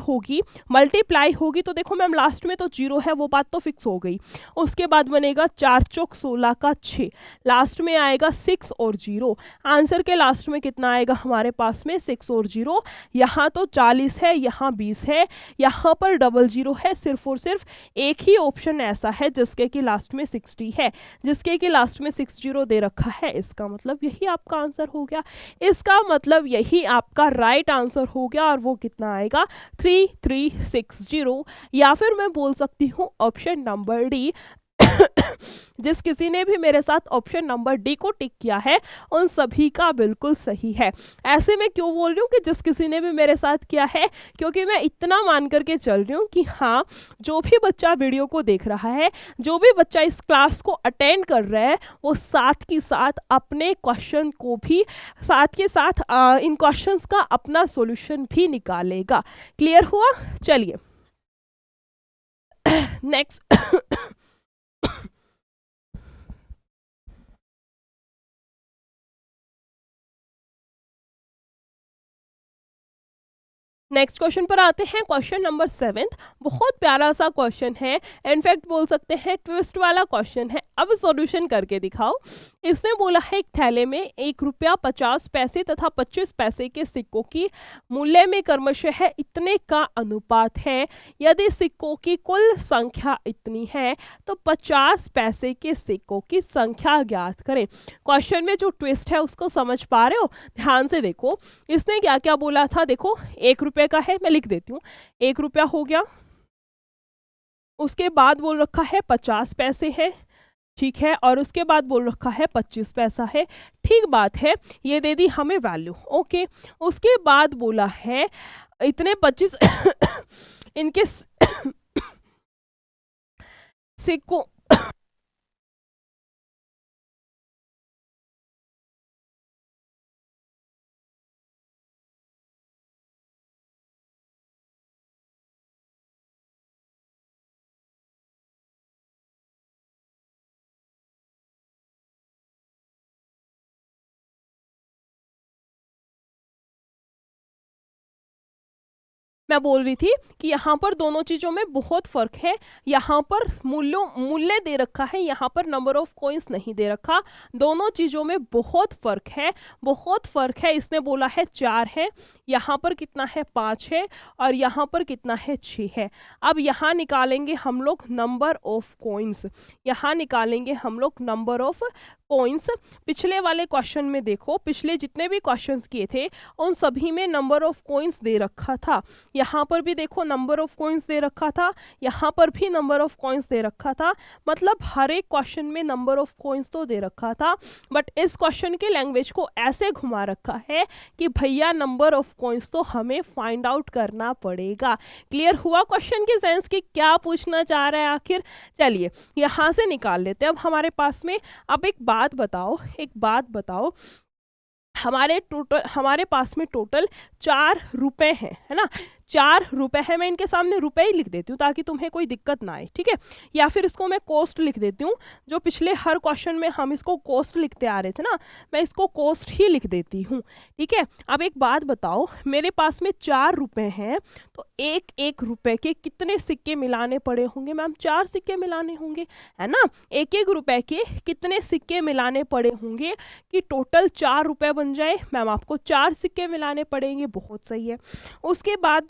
S1: होगी तो देखो मैम लास्ट में तो 0 है, वो बात तो फिक्स हो गई। उसके बाद बनेगा 4 चौक 16 का 6, लास्ट में आएगा 6 और 0। आंसर के लास्ट में कितना आएगा हमारे पास में, 6 और 0। यहाँ तो 40 है, यहाँ 20 है, यहाँ पर डबल 0 है। सिर्फ और सिर्फ एक ही ऑप्शन ऐसा है जिसके कि लास्ट में 60 है, जिसके कि लास्ट में 60 दे रखा है। इसका मतलब यही आपका आंसर हो गया, इसका मतलब यही आपका राइट आंसर हो गया। और वो कितना आएगा, 3360। या फिर मैं बोल सकती हूँ ऑप्शन नंबर डी। जिस किसी ने भी मेरे साथ ऑप्शन नंबर डी को टिक किया है उन सभी का बिल्कुल सही है। ऐसे में क्यों बोल रही हूँ कि जिस किसी ने भी मेरे साथ किया है, क्योंकि मैं इतना मान करके चल रही हूँ कि हाँ, जो भी बच्चा वीडियो को देख रहा है, जो भी बच्चा इस क्लास को अटेंड कर रहा है, वो साथ के साथ अपने क्वेश्चन को भी साथ के साथ इन क्वेश्चंस का अपना सॉल्यूशन भी निकालेगा। क्लियर हुआ? चलिए नेक्स्ट नेक्स्ट क्वेश्चन पर आते हैं। क्वेश्चन नंबर 7 बहुत प्यारा सा क्वेश्चन है, इनफैक्ट बोल सकते हैं ट्विस्ट वाला क्वेश्चन है। अब सॉल्यूशन करके दिखाओ। इसने बोला है एक थैले में 1 रुपया 50 पैसे तथा 25 पैसे के सिक्कों की मूल्य में क्रमशः इतने का अनुपात है। यदि सिक्कों की कुल संख्या इतनी है तो 50 पैसे के सिक्कों की संख्या ज्ञात करें। क्वेश्चन में जो ट्विस्ट है उसको समझ पा रहे हो? ध्यान से देखो, इसने क्या क्या बोला था। देखो 1 रुपये का है, मैं लिख देती हूँ। 1 रुपया हो गया, उसके बाद बोल रखा है 50 पैसे है, ठीक है, और उसके बाद बोल रखा है 25 पैसा है, ठीक बात है, ये दे दी हमें वैल्यू, ओके। उसके बाद बोला है इतने 25 इनके सिक्कों मैं बोल रही थी कि यहाँ पर दोनों चीज़ों में बहुत फ़र्क है। यहाँ पर मूल्य दे रखा है, यहाँ पर नंबर ऑफ कॉइन्स नहीं दे रखा। दोनों चीज़ों में बहुत फ़र्क है, बहुत फ़र्क है। इसने बोला है 4 है, यहाँ पर कितना है 5 है, और यहाँ पर कितना है 6 है। अब यहाँ निकालेंगे हम लोग नंबर ऑफ कॉइन्स, यहाँ निकालेंगे हम लोग नंबर ऑफ कॉइन्स। पिछले वाले क्वेश्चन में देखो, पिछले जितने भी क्वेश्चंस किए थे उन सभी में नंबर ऑफ कॉइन्स दे रखा था। यहाँ पर भी देखो नंबर ऑफ कॉइन्स दे रखा था, यहाँ पर भी नंबर ऑफ कॉइन्स दे रखा था, मतलब हर एक क्वेश्चन में नंबर ऑफ कॉइन्स तो दे रखा था। बट इस क्वेश्चन के लैंग्वेज को ऐसे घुमा रखा है कि भैया नंबर ऑफ कॉइन्स तो हमें फाइंड आउट करना पड़ेगा। क्लियर हुआ क्वेश्चन की सेंस कि क्या पूछना चाह रहा है आखिर। चलिए यहाँ से निकाल लेते हैं। अब हमारे पास में, अब एक बात बताओ, हमारे पास में टोटल 4 रुपए हैं, है ना, 4 रुपए है। मैं इनके सामने रुपए ही लिख देती हूँ ताकि तुम्हें कोई दिक्कत ना आए, ठीक है। या फिर इसको मैं कॉस्ट लिख देती हूँ, जो पिछले हर क्वेश्चन में हम इसको कॉस्ट लिखते आ रहे थे ना, मैं इसको कॉस्ट ही लिख देती हूँ, ठीक है। अब एक बात बताओ, मेरे पास में 4 रुपए हैं, तो एक एक रुपए के कितने सिक्के मिलाने पड़े होंगे मैम? 4 सिक्के मिलाने होंगे, है ना। एक एक रुपए के कितने सिक्के मिलाने पड़े होंगे कि टोटल 4 रुपए बन जाए? मैम आपको 4 सिक्के मिलाने पड़ेंगे, बहुत सही है। उसके बाद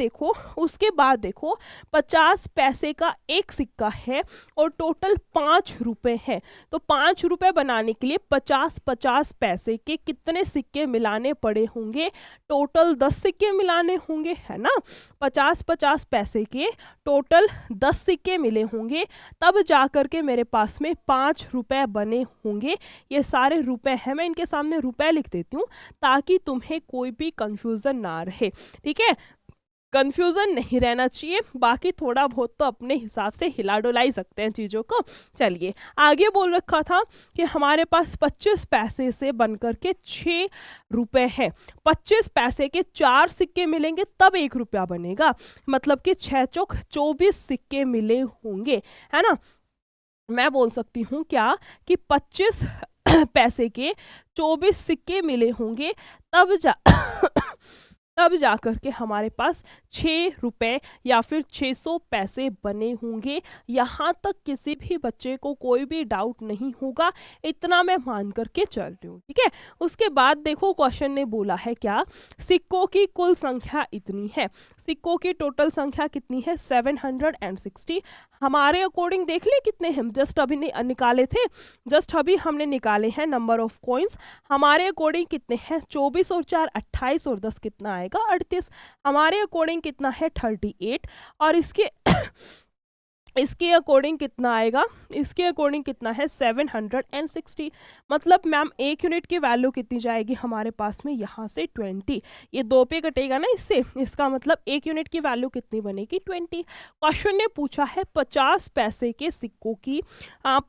S1: देखो 50 पैसे का एक सिक्का है और टोटल 5 रुपए है, तो 5 रुपए बनाने के लिए 50 पैसे के कितने सिक्के मिलाने पड़े होंगे? टोटल 10 सिक्के मिलाने होंगे, है ना। 50 पैसे के टोटल 10 सिक्के मिले होंगे, तब जाकर के मेरे पास में 5 रुपए बने होंगे। ये सारे रुपए हैं, मैं इनके सामने रुपए लिख देती हूँ ताकि तुम्हें कोई भी कंफ्यूजन ना रहे, ठीक है। कंफ्यूजन नहीं रहना चाहिए, बाकी थोड़ा बहुत तो अपने हिसाब से हिला डुलाई सकते हैं चीज़ों को। चलिए आगे बोल रखा था कि हमारे पास 25 पैसे से बनकर के 6 रुपए हैं। 25 पैसे के 4 सिक्के मिलेंगे तब 1 रुपया बनेगा, मतलब कि 6 चौक 24 सिक्के मिले होंगे, है ना। मैं बोल सकती हूँ क्या कि 25 पैसे के 24 सिक्के मिले होंगे, तब जा कर के हमारे पास 6 रुपए या फिर 600 पैसे बने होंगे। यहाँ तक किसी भी बच्चे को कोई भी डाउट नहीं होगा, इतना मैं मान करके चल रही हूँ, ठीक है। उसके बाद देखो क्वेश्चन ने बोला है क्या, सिक्कों की कुल संख्या इतनी है। सिक्कों की टोटल संख्या कितनी है? 760। हमारे अकॉर्डिंग देख ले कितने हैं, जस्ट अभी निकाले थे, जस्ट अभी हमने निकाले हैं नंबर ऑफ कॉइन्स। हमारे अकॉर्डिंग कितने हैं? 24 और 4 28 और 10 कितना आएगा? 38। हमारे अकॉर्डिंग कितना है? 38। और इसके अकॉर्डिंग कितना आएगा? इसके अकॉर्डिंग कितना है? 760। मतलब मैम 1 यूनिट की वैल्यू कितनी जाएगी हमारे पास में? यहाँ से 20। ये 2 पे कटेगा ना इससे, इसका मतलब 1 यूनिट की वैल्यू कितनी बनेगी? 20। क्वेश्चन ने पूछा है 50 पैसे के सिक्कों की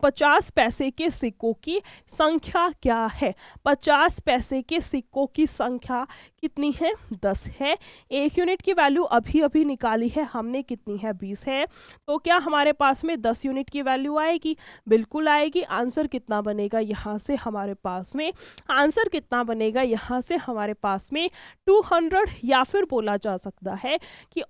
S1: 50 पैसे के सिक्कों की संख्या क्या है? 50 पैसे के सिक्कों की संख्या कितनी है? 10 है। 1 यूनिट की वैल्यू अभी अभी निकाली है हमने, कितनी है? 20 है। तो क्या हमारे पास में 10 यूनिट की वैल्यू आएगी? बिल्कुल आएगी। आंसर कितना बनेगा यहाँ से हमारे पास में? आंसर कितना बनेगा यहाँ से हमारे पास में? 200। या फिर बोला जा सकता है कि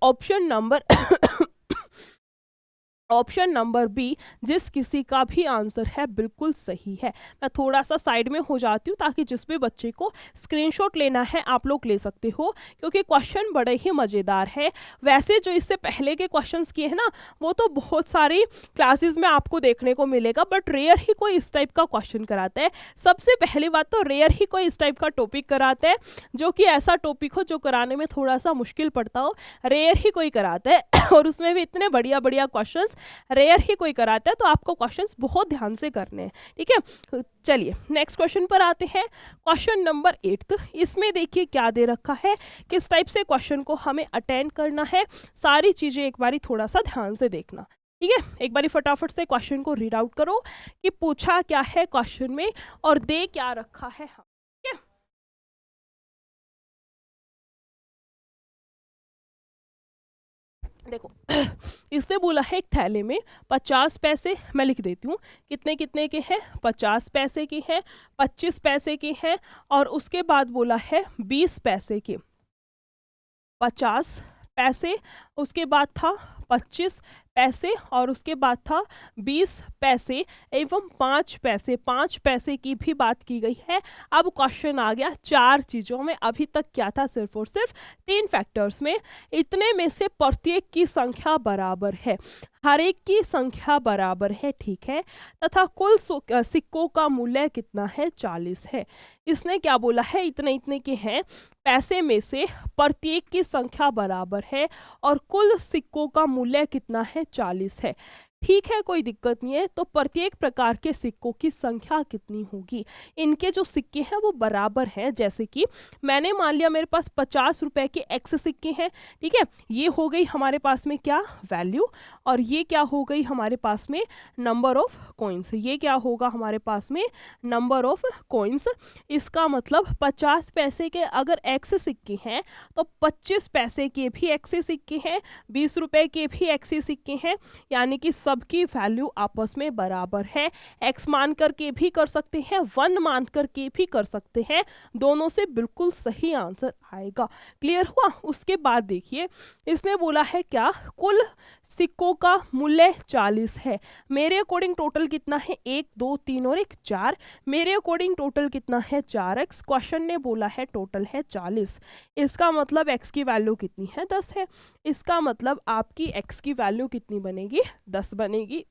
S1: ऑप्शन नंबर बी जिस किसी का भी आंसर है बिल्कुल सही है। मैं थोड़ा सा साइड में हो जाती हूँ ताकि जिस भी बच्चे को स्क्रीनशॉट लेना है आप लोग ले सकते हो, क्योंकि क्वेश्चन बड़े ही मज़ेदार है। वैसे जो इससे पहले के क्वेश्चंस किए हैं ना, वो तो बहुत सारी क्लासेस में आपको देखने को मिलेगा, बट रेयर ही कोई इस टाइप का क्वेश्चन कराता है। सबसे पहली बात तो रेयर ही कोई इस टाइप का टॉपिक कराता है जो कि ऐसा टॉपिक हो जो कराने में थोड़ा सा मुश्किल पड़ता हो, रेयर ही कोई कराता है। और उसमें भी इतने बढ़िया बढ़िया क्वेश्चंस रेयर ही कोई कराता है, तो आपको क्वेश्चंस बहुत ध्यान से करने हैं, ठीक है। चलिए नेक्स्ट क्वेश्चन पर आते हैं। क्वेश्चन नंबर 8, इसमें देखिए क्या दे रखा है, किस टाइप से क्वेश्चन को हमें अटेंड करना है, सारी चीजें एक बारी थोड़ा सा ध्यान से देखना, ठीक है। एक बारी फटाफट से क्वेश्चन को रीड आउट करो कि पूछा क्या है क्वेश्चन में और दे क्या रखा है, ठीक है। देखो इसने बोला है एक थैले में 50 पैसे, मैं लिख देती हूँ कितने कितने के हैं, 50 पैसे के हैं, 25 पैसे के हैं, और उसके बाद बोला है 20 पैसे के। 50 पैसे, उसके बाद था 25 पैसे, और उसके बाद था 20 पैसे एवं 5 पैसे। 5 पैसे की भी बात की गई है। अब क्वेश्चन आ गया 4 चीज़ों में, अभी तक क्या था, सिर्फ और सिर्फ 3 फैक्टर्स में। इतने में से प्रत्येक की संख्या बराबर है, हर एक की संख्या बराबर है, ठीक है, तथा कुल सिक्कों का मूल्य कितना है, 40 है। इसने क्या बोला है, इतने इतने के हैं, पैसे में से प्रत्येक की संख्या बराबर है और कुल सिक्कों का मूल्य कितना है, 40 है, ठीक है, कोई दिक्कत नहीं है। तो प्रत्येक प्रकार के सिक्कों की संख्या कितनी होगी, इनके जो सिक्के हैं वो बराबर हैं। जैसे कि मैंने मान लिया मेरे पास 50 रुपए के एक्स सिक्के हैं, ठीक है, ये हो गई हमारे पास में क्या, वैल्यू, और ये क्या हो गई हमारे पास में, नंबर ऑफ कॉइन्स। ये क्या होगा हमारे पास में, नंबर ऑफ कॉइन्स। इसका मतलब 50 पैसे के अगर एक्स सिक्के हैं तो 25 पैसे के भी एक्स सिक्के हैं, 20 रुपए के भी एक्स सिक्के हैं, यानी कि सबकी वैल्यू आपस में बराबर है। एक्स मान करके भी कर सकते हैं, 1 मान करके भी कर सकते हैं, दोनों से बिल्कुल सही आंसर आएगा। क्लियर हुआ। उसके बाद देखिए इसने बोला है क्या, कुल सिक्कों का मूल्य 40 है। मेरे अकॉर्डिंग टोटल कितना है, 1 2 3 और 1 4। मेरे अकॉर्डिंग टोटल कितना है, 4x। क्वेश्चन ने बोला है टोटल है 40। इसका मतलब x की वैल्यू कितनी है, 10 है। इसका मतलब आपकी x की वैल्यू कितनी बनेगी, 10 बनेगी।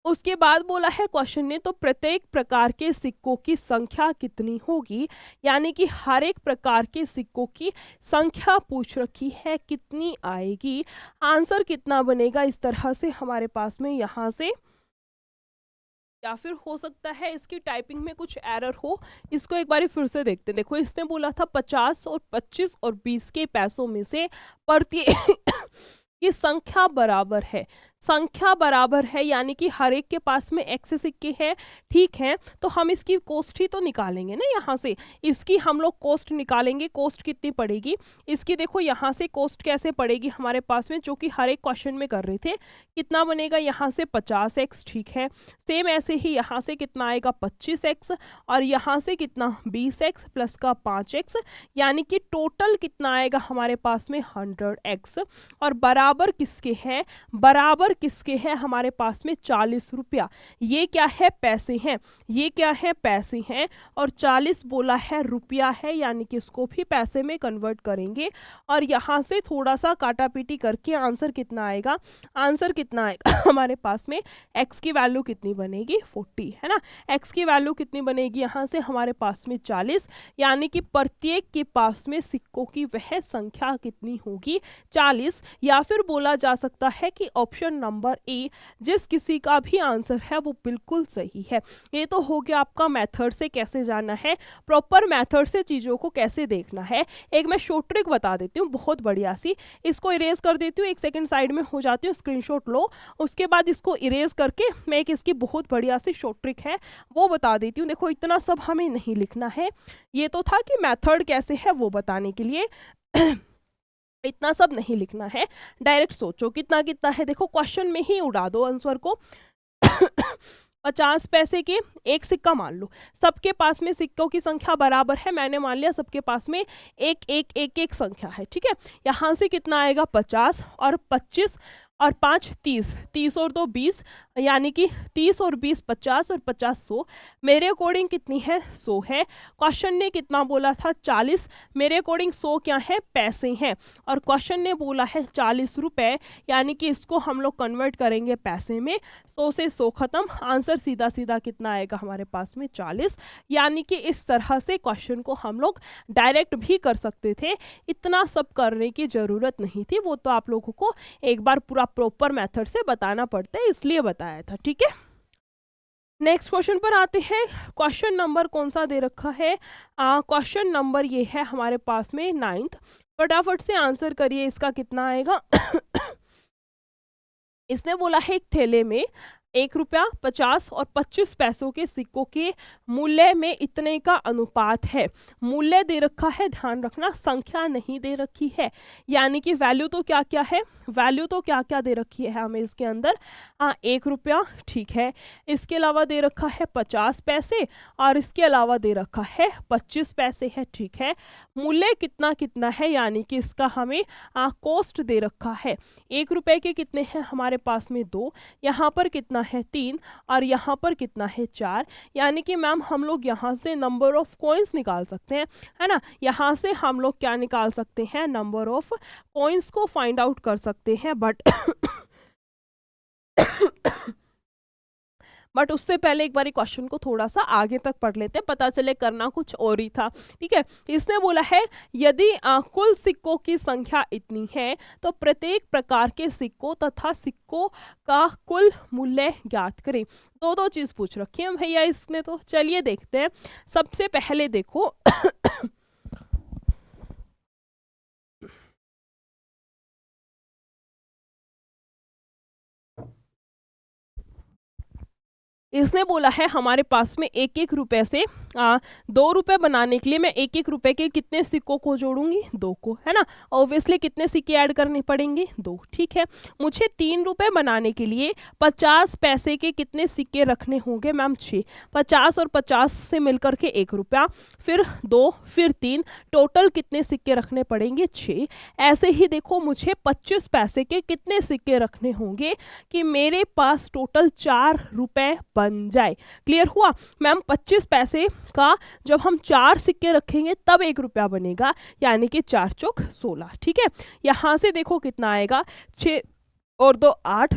S1: उसके बाद बोला है क्वेश्चन ने, तो प्रत्येक प्रकार के सिक्कों की संख्या कितनी होगी, यानी कि हर एक प्रकार के सिक्कों की संख्या पूछ रखी है, कितनी आएगी, आंसर कितना बनेगा। इस तरह से हमारे पास में यहाँ से, या फिर हो सकता है इसकी टाइपिंग में कुछ एरर हो, इसको एक बार फिर से देखते हैं। देखो इसने बोला था 50 और 25 और 20 के पैसों में से प्रत्येक की संख्या बराबर है। संख्या बराबर है यानी कि हर एक के पास में एक्स सिक्के हैं, ठीक है, तो हम इसकी कॉस्ट ही तो निकालेंगे ना, यहाँ से इसकी हम लोग कॉस्ट निकालेंगे। कॉस्ट कितनी पड़ेगी इसकी, देखो यहाँ से कॉस्ट कैसे पड़ेगी हमारे पास में, जो कि हर एक क्वेश्चन में कर रहे थे, कितना बनेगा यहाँ से 50x, ठीक है। सेम ऐसे ही यहाँ से कितना आएगा 25x, और यहाँ से कितना 20x प्लस का 5x, यानी कि टोटल कितना आएगा हमारे पास में 100x। और बराबर किसके हैं, बराबर किसके हैं हमारे पास में 40 रुपया। ये क्या है, पैसे हैं, ये क्या है, पैसे हैं, और 40 बोला है रुपया है, यानी कि इसको भी पैसे में कन्वर्ट करेंगे। और यहाँ से थोड़ा सा काटा पीटी करके आंसर कितना आएगा, आंसर कितना आएगा हमारे पास में, x की वैल्यू कितनी बनेगी 40, है ना। x की वैल्यू कितनी बनेगी यहाँ से हमारे पास में 40, यानी कि प्रत्येक के पास में सिक्कों की वह संख्या कितनी होगी 40। या फिर बोला जा सकता है कि ऑप्शन नंबर ए, जिस किसी का भी आंसर है वो बिल्कुल सही है। ये तो हो गया आपका मेथड से कैसे जाना है, प्रॉपर मेथड से चीज़ों को कैसे देखना है। एक मैं शॉर्ट ट्रिक बता देती हूँ बहुत बढ़िया सी, इसको इरेज कर देती हूँ, 1 सेकंड साइड में हो जाती हूँ, स्क्रीनशॉट लो। उसके बाद इसको इरेज करके मैं एक इसकी बहुत बढ़िया सी शॉर्ट ट्रिक है वो बता देती हूँ। देखो इतना सब हमें नहीं लिखना है, ये तो था कि मेथड कैसे है वो बताने के लिए इतना सब नहीं लिखना है, डायरेक्ट सोचो कितना कितना है। देखो क्वेश्चन में ही उड़ा दो आंसर को 50 पैसे के एक सिक्का मान लो, सबके पास में सिक्कों की संख्या बराबर है, मैंने मान लिया सबके पास में एक एक एक एक संख्या है, ठीक है। यहाँ से कितना आएगा 50 और 25 और 5 30, 30 और 2 20, यानी कि 30 और 20 50 और 50 100। मेरे अकॉर्डिंग कितनी है 100 है। क्वेश्चन ने कितना बोला था 40, मेरे अकॉर्डिंग 100 क्या है पैसे हैं, और क्वेश्चन ने बोला है 40 रुपए, यानी कि इसको हम लोग कन्वर्ट करेंगे पैसे में। 100 से 100 खत्म, आंसर सीधा सीधा कितना आएगा हमारे पास में 40। यानी कि इस तरह से क्वेश्चन को हम लोग डायरेक्ट भी कर सकते थे, इतना सब करने की ज़रूरत नहीं थी। वो तो आप लोगों को एक बार पूरा प्रॉपर मेथड से बताना पड़ता है, इसलिए बताया था, ठीक है। नेक्स्ट क्वेश्चन पर आते हैं। क्वेश्चन नंबर कौन सा दे रखा है? क्वेश्चन नंबर ये है हमारे पास में 9th। फटाफट से आंसर करिए, इसका कितना आएगा। इसने बोला है एक थैले में 1 रुपया 50 और 25 पैसों के सिक्कों के मूल्य में इतने का अनुपात है। मूल्य दे रखा है, ध्यान रखना संख्या नहीं दे रखी है, यानी कि वैल्यू तो क्या क्या है, वैल्यू तो क्या क्या दे रखी है हमें इसके अंदर। 1 रुपया, ठीक है, इसके अलावा दे रखा है 50 पैसे और इसके अलावा दे रखा है 25 पैसे है, ठीक है। मूल्य कितना कितना है, यानी कि इसका हमें कॉस्ट दे रखा है। 1 रुपये के कितने हैं हमारे पास में 2, यहाँ पर कितना है 3 और यहाँ पर कितना है 4। यानी कि मैम हम लोग यहाँ से नंबर ऑफ कॉइन्स निकाल सकते हैं, है ना। यहाँ से हम लोग क्या निकाल सकते हैं, नंबर ऑफ कॉइन्स को फाइंड आउट कर सकते हैं। बट उससे पहले एक बार क्वेश्चन को थोड़ा सा आगे तक पढ़ लेते हैं, पता चले करना कुछ और ही था, ठीक है। इसने बोला है यदि कुल सिक्कों की संख्या इतनी है तो प्रत्येक प्रकार के सिक्कों तथा सिक्कों का कुल मूल्य ज्ञात करें। दो चीज पूछ रखी है भैया इसने, तो चलिए देखते हैं। सबसे पहले देखो इसने बोला है हमारे पास में 1-1 रुपए से 2 रुपए बनाने के लिए मैं 1-1 रुपए के कितने सिक्कों को जोड़ूंगी, 2 को, है ना। ऑब्वियसली कितने सिक्के ऐड करने पड़ेंगे, 2, ठीक है। मुझे 3 रुपए बनाने के लिए 50 पैसे के कितने सिक्के रखने होंगे मैम, 6। 50 और 50 से मिलकर के 1 रुपया, फिर 2, फिर 3, टोटल कितने सिक्के रखने पड़ेंगे, 6। ऐसे ही देखो मुझे 25 पैसे के कितने सिक्के रखने होंगे कि मेरे पास टोटल 4 रुपए बन जाए। क्लियर हुआ मैम। 25 पैसे का जब हम 4 सिक्के रखेंगे तब 1 रुपया बनेगा, यानी कि 4 चौक 16, ठीक है। यहां से देखो कितना आएगा, 6 और 2 8,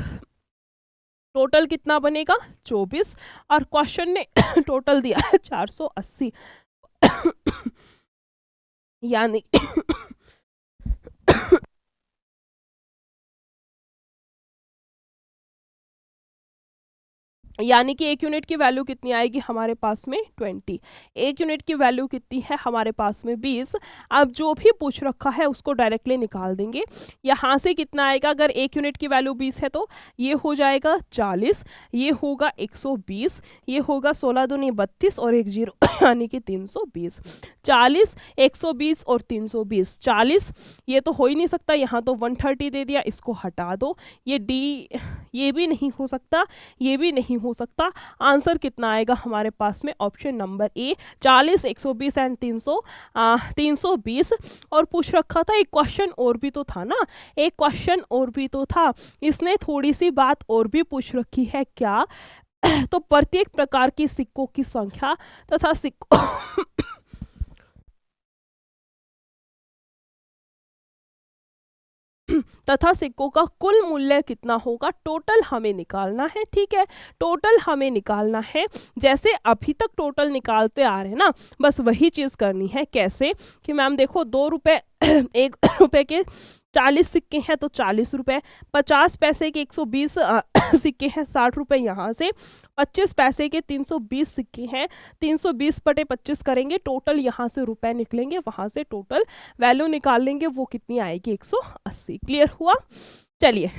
S1: टोटल कितना बनेगा 24, और क्वेश्चन ने टोटल दिया है 480, यानी यानी कि 1 यूनिट की वैल्यू कितनी आएगी हमारे पास में 20। 1 यूनिट की वैल्यू कितनी है हमारे पास में 20। अब जो भी पूछ रखा है उसको डायरेक्टली निकाल देंगे। यहाँ से कितना आएगा, अगर 1 यूनिट की वैल्यू 20 है तो ये हो जाएगा 40, ये होगा 120, ये होगा 16 दूनी 32 और 1 0 यानी कि 320। 40, 120 और 320, 40 ये तो हो ही नहीं सकता, यहाँ तो 130 दे दिया, इसको हटा दो। ये डी ये भी नहीं हो सकता, ये भी नहीं हो सकता। आंसर कितना आएगा हमारे पास में, ऑप्शन नंबर ए 40, 120 एंड 320। और पूछ रखा था एक क्वेश्चन और भी तो था ना, एक क्वेश्चन और भी तो था, इसने थोड़ी सी बात और भी पूछ रखी है क्या, तो प्रत्येक प्रकार की सिक्कों की संख्या तथा सिक्कों तथा सिक्कों का कुल मूल्य कितना होगा, टोटल हमें निकालना है, ठीक है। टोटल हमें निकालना है, जैसे अभी तक टोटल निकालते आ रहे हैं ना, बस वही चीज करनी है। कैसे कि मैम देखो 2 रुपए 1 रुपए के 40 सिक्के हैं तो 40 रुपए, 50 पैसे के 120 सिक्के हैं 60 रुपए, यहाँ से 25 पैसे के 320 सिक्के हैं, 320 बटे 25 करेंगे, टोटल यहाँ से रुपए निकलेंगे, वहां से टोटल वैल्यू निकाल लेंगे, वो कितनी आएगी 180। क्लियर हुआ। चलिए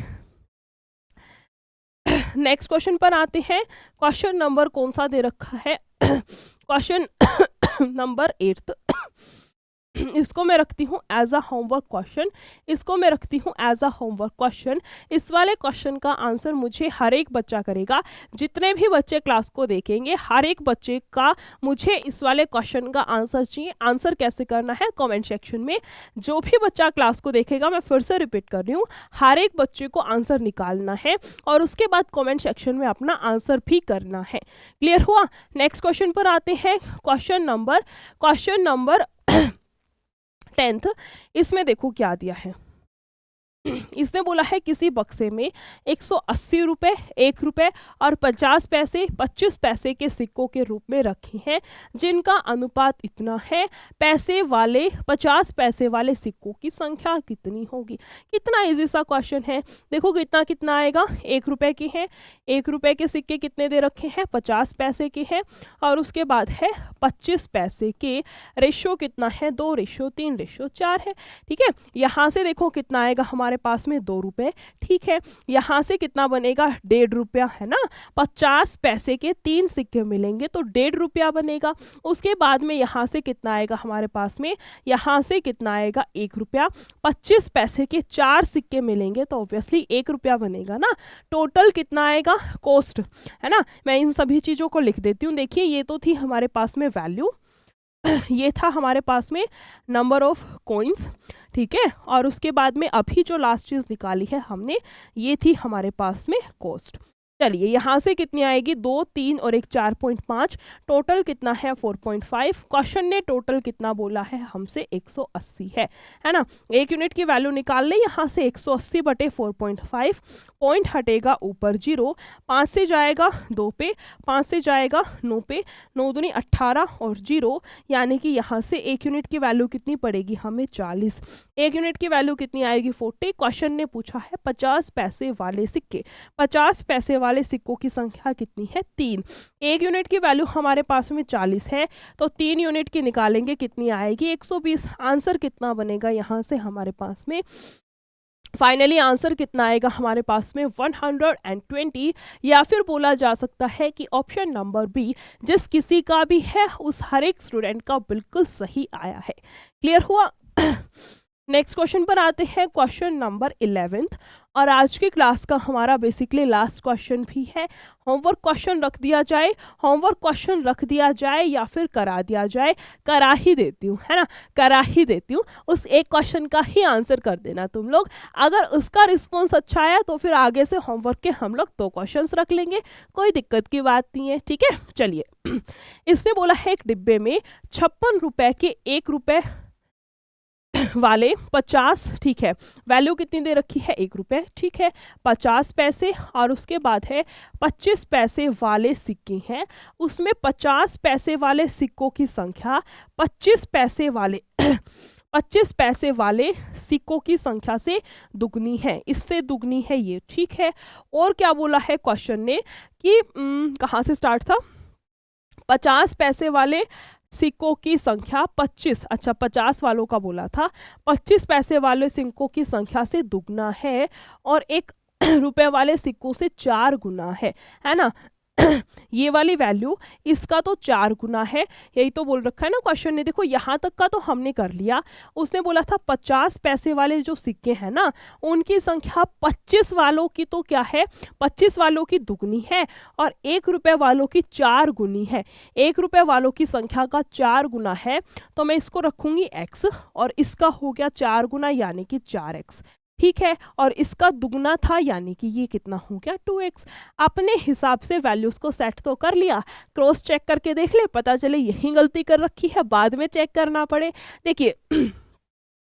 S1: नेक्स्ट क्वेश्चन पर आते हैं। क्वेश्चन नंबर कौन सा दे रखा है, क्वेश्चन नंबर 8। इसको मैं रखती हूँ एज अ होमवर्क क्वेश्चन, इसको मैं रखती हूँ एज अ होमवर्क क्वेश्चन। इस वाले क्वेश्चन का आंसर मुझे हर एक बच्चा करेगा, जितने भी बच्चे क्लास को देखेंगे हर एक बच्चे का मुझे इस वाले क्वेश्चन का आंसर चाहिए। आंसर कैसे करना है, कमेंट सेक्शन में जो भी बच्चा क्लास को देखेगा, मैं फिर से रिपीट कर रही हूँ, हर एक बच्चे को आंसर निकालना है और उसके बाद कॉमेंट सेक्शन में अपना आंसर भी करना है। क्लियर हुआ। नेक्स्ट क्वेश्चन पर आते हैं। Question number 10th। इसमें देखो क्या दिया है, इसने बोला है किसी बक्से में 180 रुपये, 1 रुपये और 50 पैसे 25 पैसे के सिक्कों के रूप में रखे हैं, जिनका अनुपात इतना है, पैसे वाले 50 पैसे वाले सिक्कों की संख्या कितनी होगी। कितना इजी सा क्वेश्चन है। देखो कितना कितना आएगा, 1 रुपये की है, 1 रुपये के सिक्के कितने दे रखे हैं, 50 पैसे के हैं, और उसके बाद है 25 पैसे के, रेशो कितना है, 2:3:4 है। ठीक है, यहाँ से देखो कितना आएगा हमारे पास में 2 रुपये। ठीक है, यहाँ से कितना बनेगा, 1.5 रुपया है ना, 50 पैसे के 3 सिक्के मिलेंगे तो 1.5 रुपया बनेगा। उसके बाद में यहाँ से कितना आएगा हमारे पास में, यहाँ से कितना आएगा 1 रुपया, 25 पैसे के 4 सिक्के मिलेंगे तो ऑब्वियसली 1 रुपया बनेगा ना। टोटल कितना आएगा, कॉस्ट है ना। मैं इन सभी चीज़ों को लिख देती हूँ। देखिए ये तो थी हमारे पास में वैल्यू, ये था हमारे पास में नंबर ऑफ कॉइन्स। ठीक है, और उसके बाद में अभी जो लास्ट चीज़ निकाली है हमने, ये थी हमारे पास में कॉस्ट। चलिए यहाँ से कितनी आएगी, 2, 3 और 1 4.5, टोटल कितना है 4.5। क्वेश्चन ने टोटल कितना बोला है हमसे, 180 है ना। 1 यूनिट की वैल्यू निकाल ले, यहाँ से 180 बटे 4.5, पॉइंट हटेगा ऊपर 0, 5 से जाएगा 2 पे, 5 से जाएगा 9 पे, 9 दूनी 18 और 0, यानी कि यहाँ से 1 यूनिट की वैल्यू कितनी पड़ेगी हमें, 40। 1 यूनिट की वैल्यू कितनी आएगी, 40। क्वेश्चन ने पूछा है 50 पैसे वाले सिक्के, 50 पैसे वाले सिक्कों की संख्या कितनी है, 3। 1 यूनिट की वैल्यू हमारे पास में 40 है तो 3 यूनिट की निकालेंगे, कितनी आएगी, 120। आंसर कितना बनेगा यहाँ से हमारे पास में, फाइनली आंसर कितना आएगा हमारे पास में, 120। या फिर बोला जा सकता है कि ऑप्शन नंबर बी, जिस किसी का भी है उस हर एक स्टूडेंट का बिल्कुल सही आया है। क्लियर हुआ। नेक्स्ट क्वेश्चन पर आते हैं, क्वेश्चन नंबर 11 और आज की क्लास का हमारा बेसिकली लास्ट क्वेश्चन भी है। होमवर्क क्वेश्चन रख दिया जाए, होमवर्क क्वेश्चन रख दिया जाए या फिर करा दिया जाए, करा ही देती हूँ है ना, करा ही देती हूँ। उस एक क्वेश्चन का ही आंसर कर देना तुम लोग। अगर उसका रिस्पॉन्स अच्छा आया तो फिर आगे से होमवर्क के हम लोग 2 क्वेश्चंस रख लेंगे, कोई दिक्कत की बात नहीं है। ठीक है, चलिए इसने बोला है एक डिब्बे में 56 रुपए के 1 रुपए वाले 50, ठीक है, वैल्यू कितनी दे रखी है, 1 रुपये। ठीक है, 50 पैसे और उसके बाद है 25 पैसे वाले सिक्के हैं, उसमें 50 पैसे वाले सिक्कों की संख्या 25 पैसे वाले 25 पैसे वाले सिक्कों की संख्या से दुगनी है, इससे दुगनी है ये। ठीक है, और क्या बोला है क्वेश्चन ने कि कहाँ से स्टार्ट था, 50 पैसे वाले सिक्कों की संख्या 25, अच्छा 50 वालों का बोला था, 25 पैसे वाले सिक्कों की संख्या से दुगना है और 1 रुपए वाले सिक्कों से 4 गुना है ना। ये वाली वैल्यू इसका तो 4 गुना है, यही तो बोल रखा है ना क्वेश्चन ने। देखो यहाँ तक का तो हमने कर लिया। उसने बोला था 50 पैसे वाले जो सिक्के हैं ना, उनकी संख्या 25 वालों की तो क्या है, 25 वालों की दुगनी है और 1 रुपए वालों की 4 गुनी है। 1 रुपए वालों की संख्या का 4 गुना है तो मैं इसको रखूंगी x और इसका हो गया 4 गुना यानी कि 4x। ठीक है, और इसका दुगना था यानी कि ये कितना हो गया, 2x। अपने हिसाब से वैल्यूज को सेट तो कर लिया, क्रॉस चेक करके देख ले, पता चले यही गलती कर रखी है, बाद में चेक करना पड़े। देखिए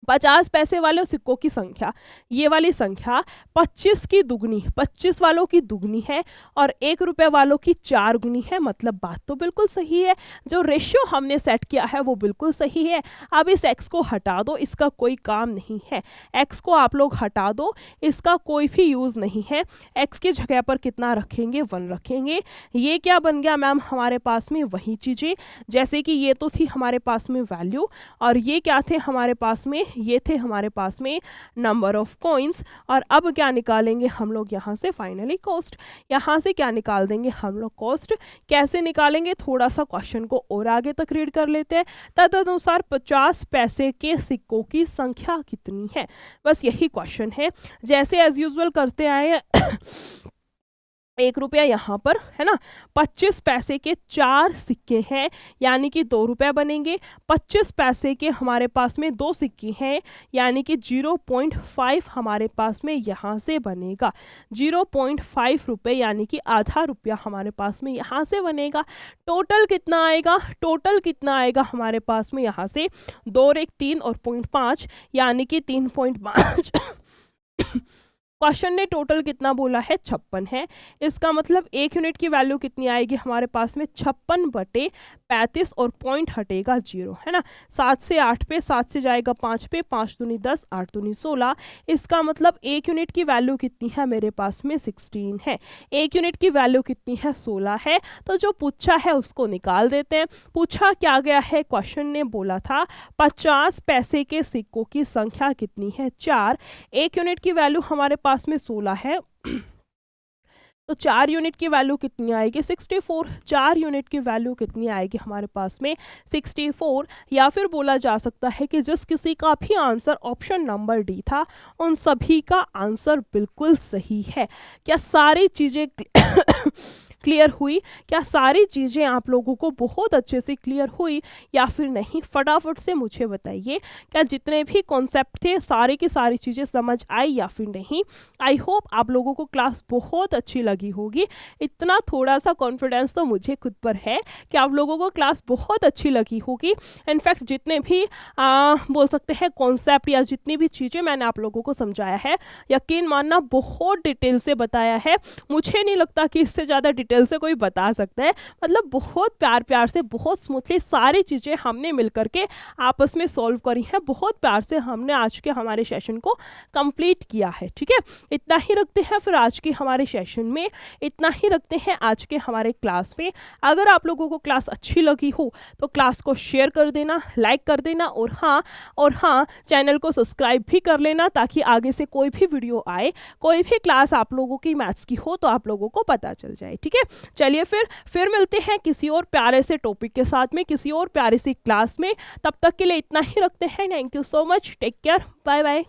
S1: 50 पैसे वाले सिक्कों की संख्या, ये वाली संख्या 25 की दुगनी, 25 वालों की दुगनी है और 1 रुपए वालों की 4 गुनी है, मतलब बात तो बिल्कुल सही है। जो रेशियो हमने सेट किया है वो बिल्कुल सही है। अब इस x को हटा दो, इसका कोई काम नहीं है। x को आप लोग हटा दो, इसका कोई भी यूज़ नहीं है। x की जगह पर कितना रखेंगे, 1 रखेंगे। ये क्या बन गया मैम हमारे पास में, वही चीज़ें जैसे कि ये तो थी हमारे पास में वैल्यू और ये क्या थे हमारे पास में, ये थे हमारे पास में नंबर ऑफ कॉइन्स। और अब क्या निकालेंगे हम लोग यहाँ से, फाइनली कॉस्ट। यहाँ से क्या निकाल देंगे हम लोग, कॉस्ट। कैसे निकालेंगे, थोड़ा सा क्वेश्चन को और आगे तक रीड कर लेते हैं। तदनुसार 50 पैसे के सिक्कों की संख्या कितनी है, बस यही क्वेश्चन है। जैसे एज यूजुअल करते आए 1 रुपया यहाँ पर है ना, 25 पैसे के 4 सिक्के हैं यानी कि 2 रुपये बनेंगे। 25 पैसे के हमारे पास में 2 सिक्के हैं यानी कि 0.5 हमारे पास में यहाँ से बनेगा। 0.5 रुपये यानी कि आधा रुपया हमारे पास में यहाँ से बनेगा। टोटल कितना आएगा, टोटल कितना आएगा हमारे पास में यहाँ से 2 और 1 3 और 0.5 यानी कि 3.5 क्वेश्चन ने टोटल कितना बोला है 56 है। इसका मतलब 1 यूनिट की वैल्यू कितनी आएगी हमारे पास में 56/35 और पॉइंट हटेगा 0, है ना। 7 से 8 पे, 7 से जाएगा 5 पे, 5 दूनी 10, 8 दूनी 16। इसका मतलब 1 यूनिट की वैल्यू कितनी है मेरे पास में 16 है। 1 यूनिट की वैल्यू कितनी है 16 है। तो जो पूछा है उसको निकाल देते हैं। पूछा क्या गया है, क्वेश्चन ने बोला था 50 पैसे के सिक्कों की संख्या कितनी है 4। 1 यूनिट की वैल्यू हमारे पास में 16 है, तो 4 यूनिट की वैल्यू कितनी आएगी 64। 4 यूनिट की वैल्यू कितनी आएगी हमारे पास में 64। या फिर बोला जा सकता है कि जिस किसी का भी आंसर ऑप्शन नंबर डी था उन सभी का आंसर बिल्कुल सही है। क्या सारी चीज़ें क्लियर हुई? क्या सारी चीज़ें आप लोगों को बहुत अच्छे से क्लियर हुई या फिर नहीं? फटाफट से मुझे बताइए, क्या जितने भी कॉन्सेप्ट थे सारी की सारी चीज़ें समझ आई या फिर नहीं? आई होप आप लोगों को क्लास बहुत अच्छी लगी होगी। इतना थोड़ा सा कॉन्फिडेंस तो मुझे खुद पर है कि आप लोगों को क्लास बहुत अच्छी लगी होगी। इनफैक्ट जितने भी बोल सकते हैं कॉन्सेप्ट या जितनी भी चीज़ें मैंने आप लोगों को समझाया है, यकीन मानना बहुत डिटेल से बताया है। मुझे नहीं लगता कि इससे ज़्यादा डिटेल से कोई बता सकता है। मतलब बहुत प्यार प्यार से, बहुत स्मूथली सारी चीज़ें हमने मिल करके आपस में सॉल्व करी हैं। बहुत प्यार से हमने आज के हमारे सेशन को कंप्लीट किया है। ठीक है, इतना ही रखते हैं फिर आज के हमारे सेशन में, इतना ही रखते हैं आज के हमारे क्लास में। अगर आप लोगों को क्लास अच्छी लगी हो तो क्लास को शेयर कर देना, लाइक कर देना, और हाँ चैनल को सब्सक्राइब भी कर लेना, ताकि आगे से कोई भी वीडियो आए, कोई भी क्लास आप लोगों की मैथ्स की हो तो आप लोगों को पता चल जाए। ठीक है, चलिए फिर मिलते हैं किसी और प्यारे से टॉपिक के साथ में, किसी और प्यारी सी क्लास में। तब तक के लिए इतना ही रखते हैं। Thank you so much, take care, bye bye.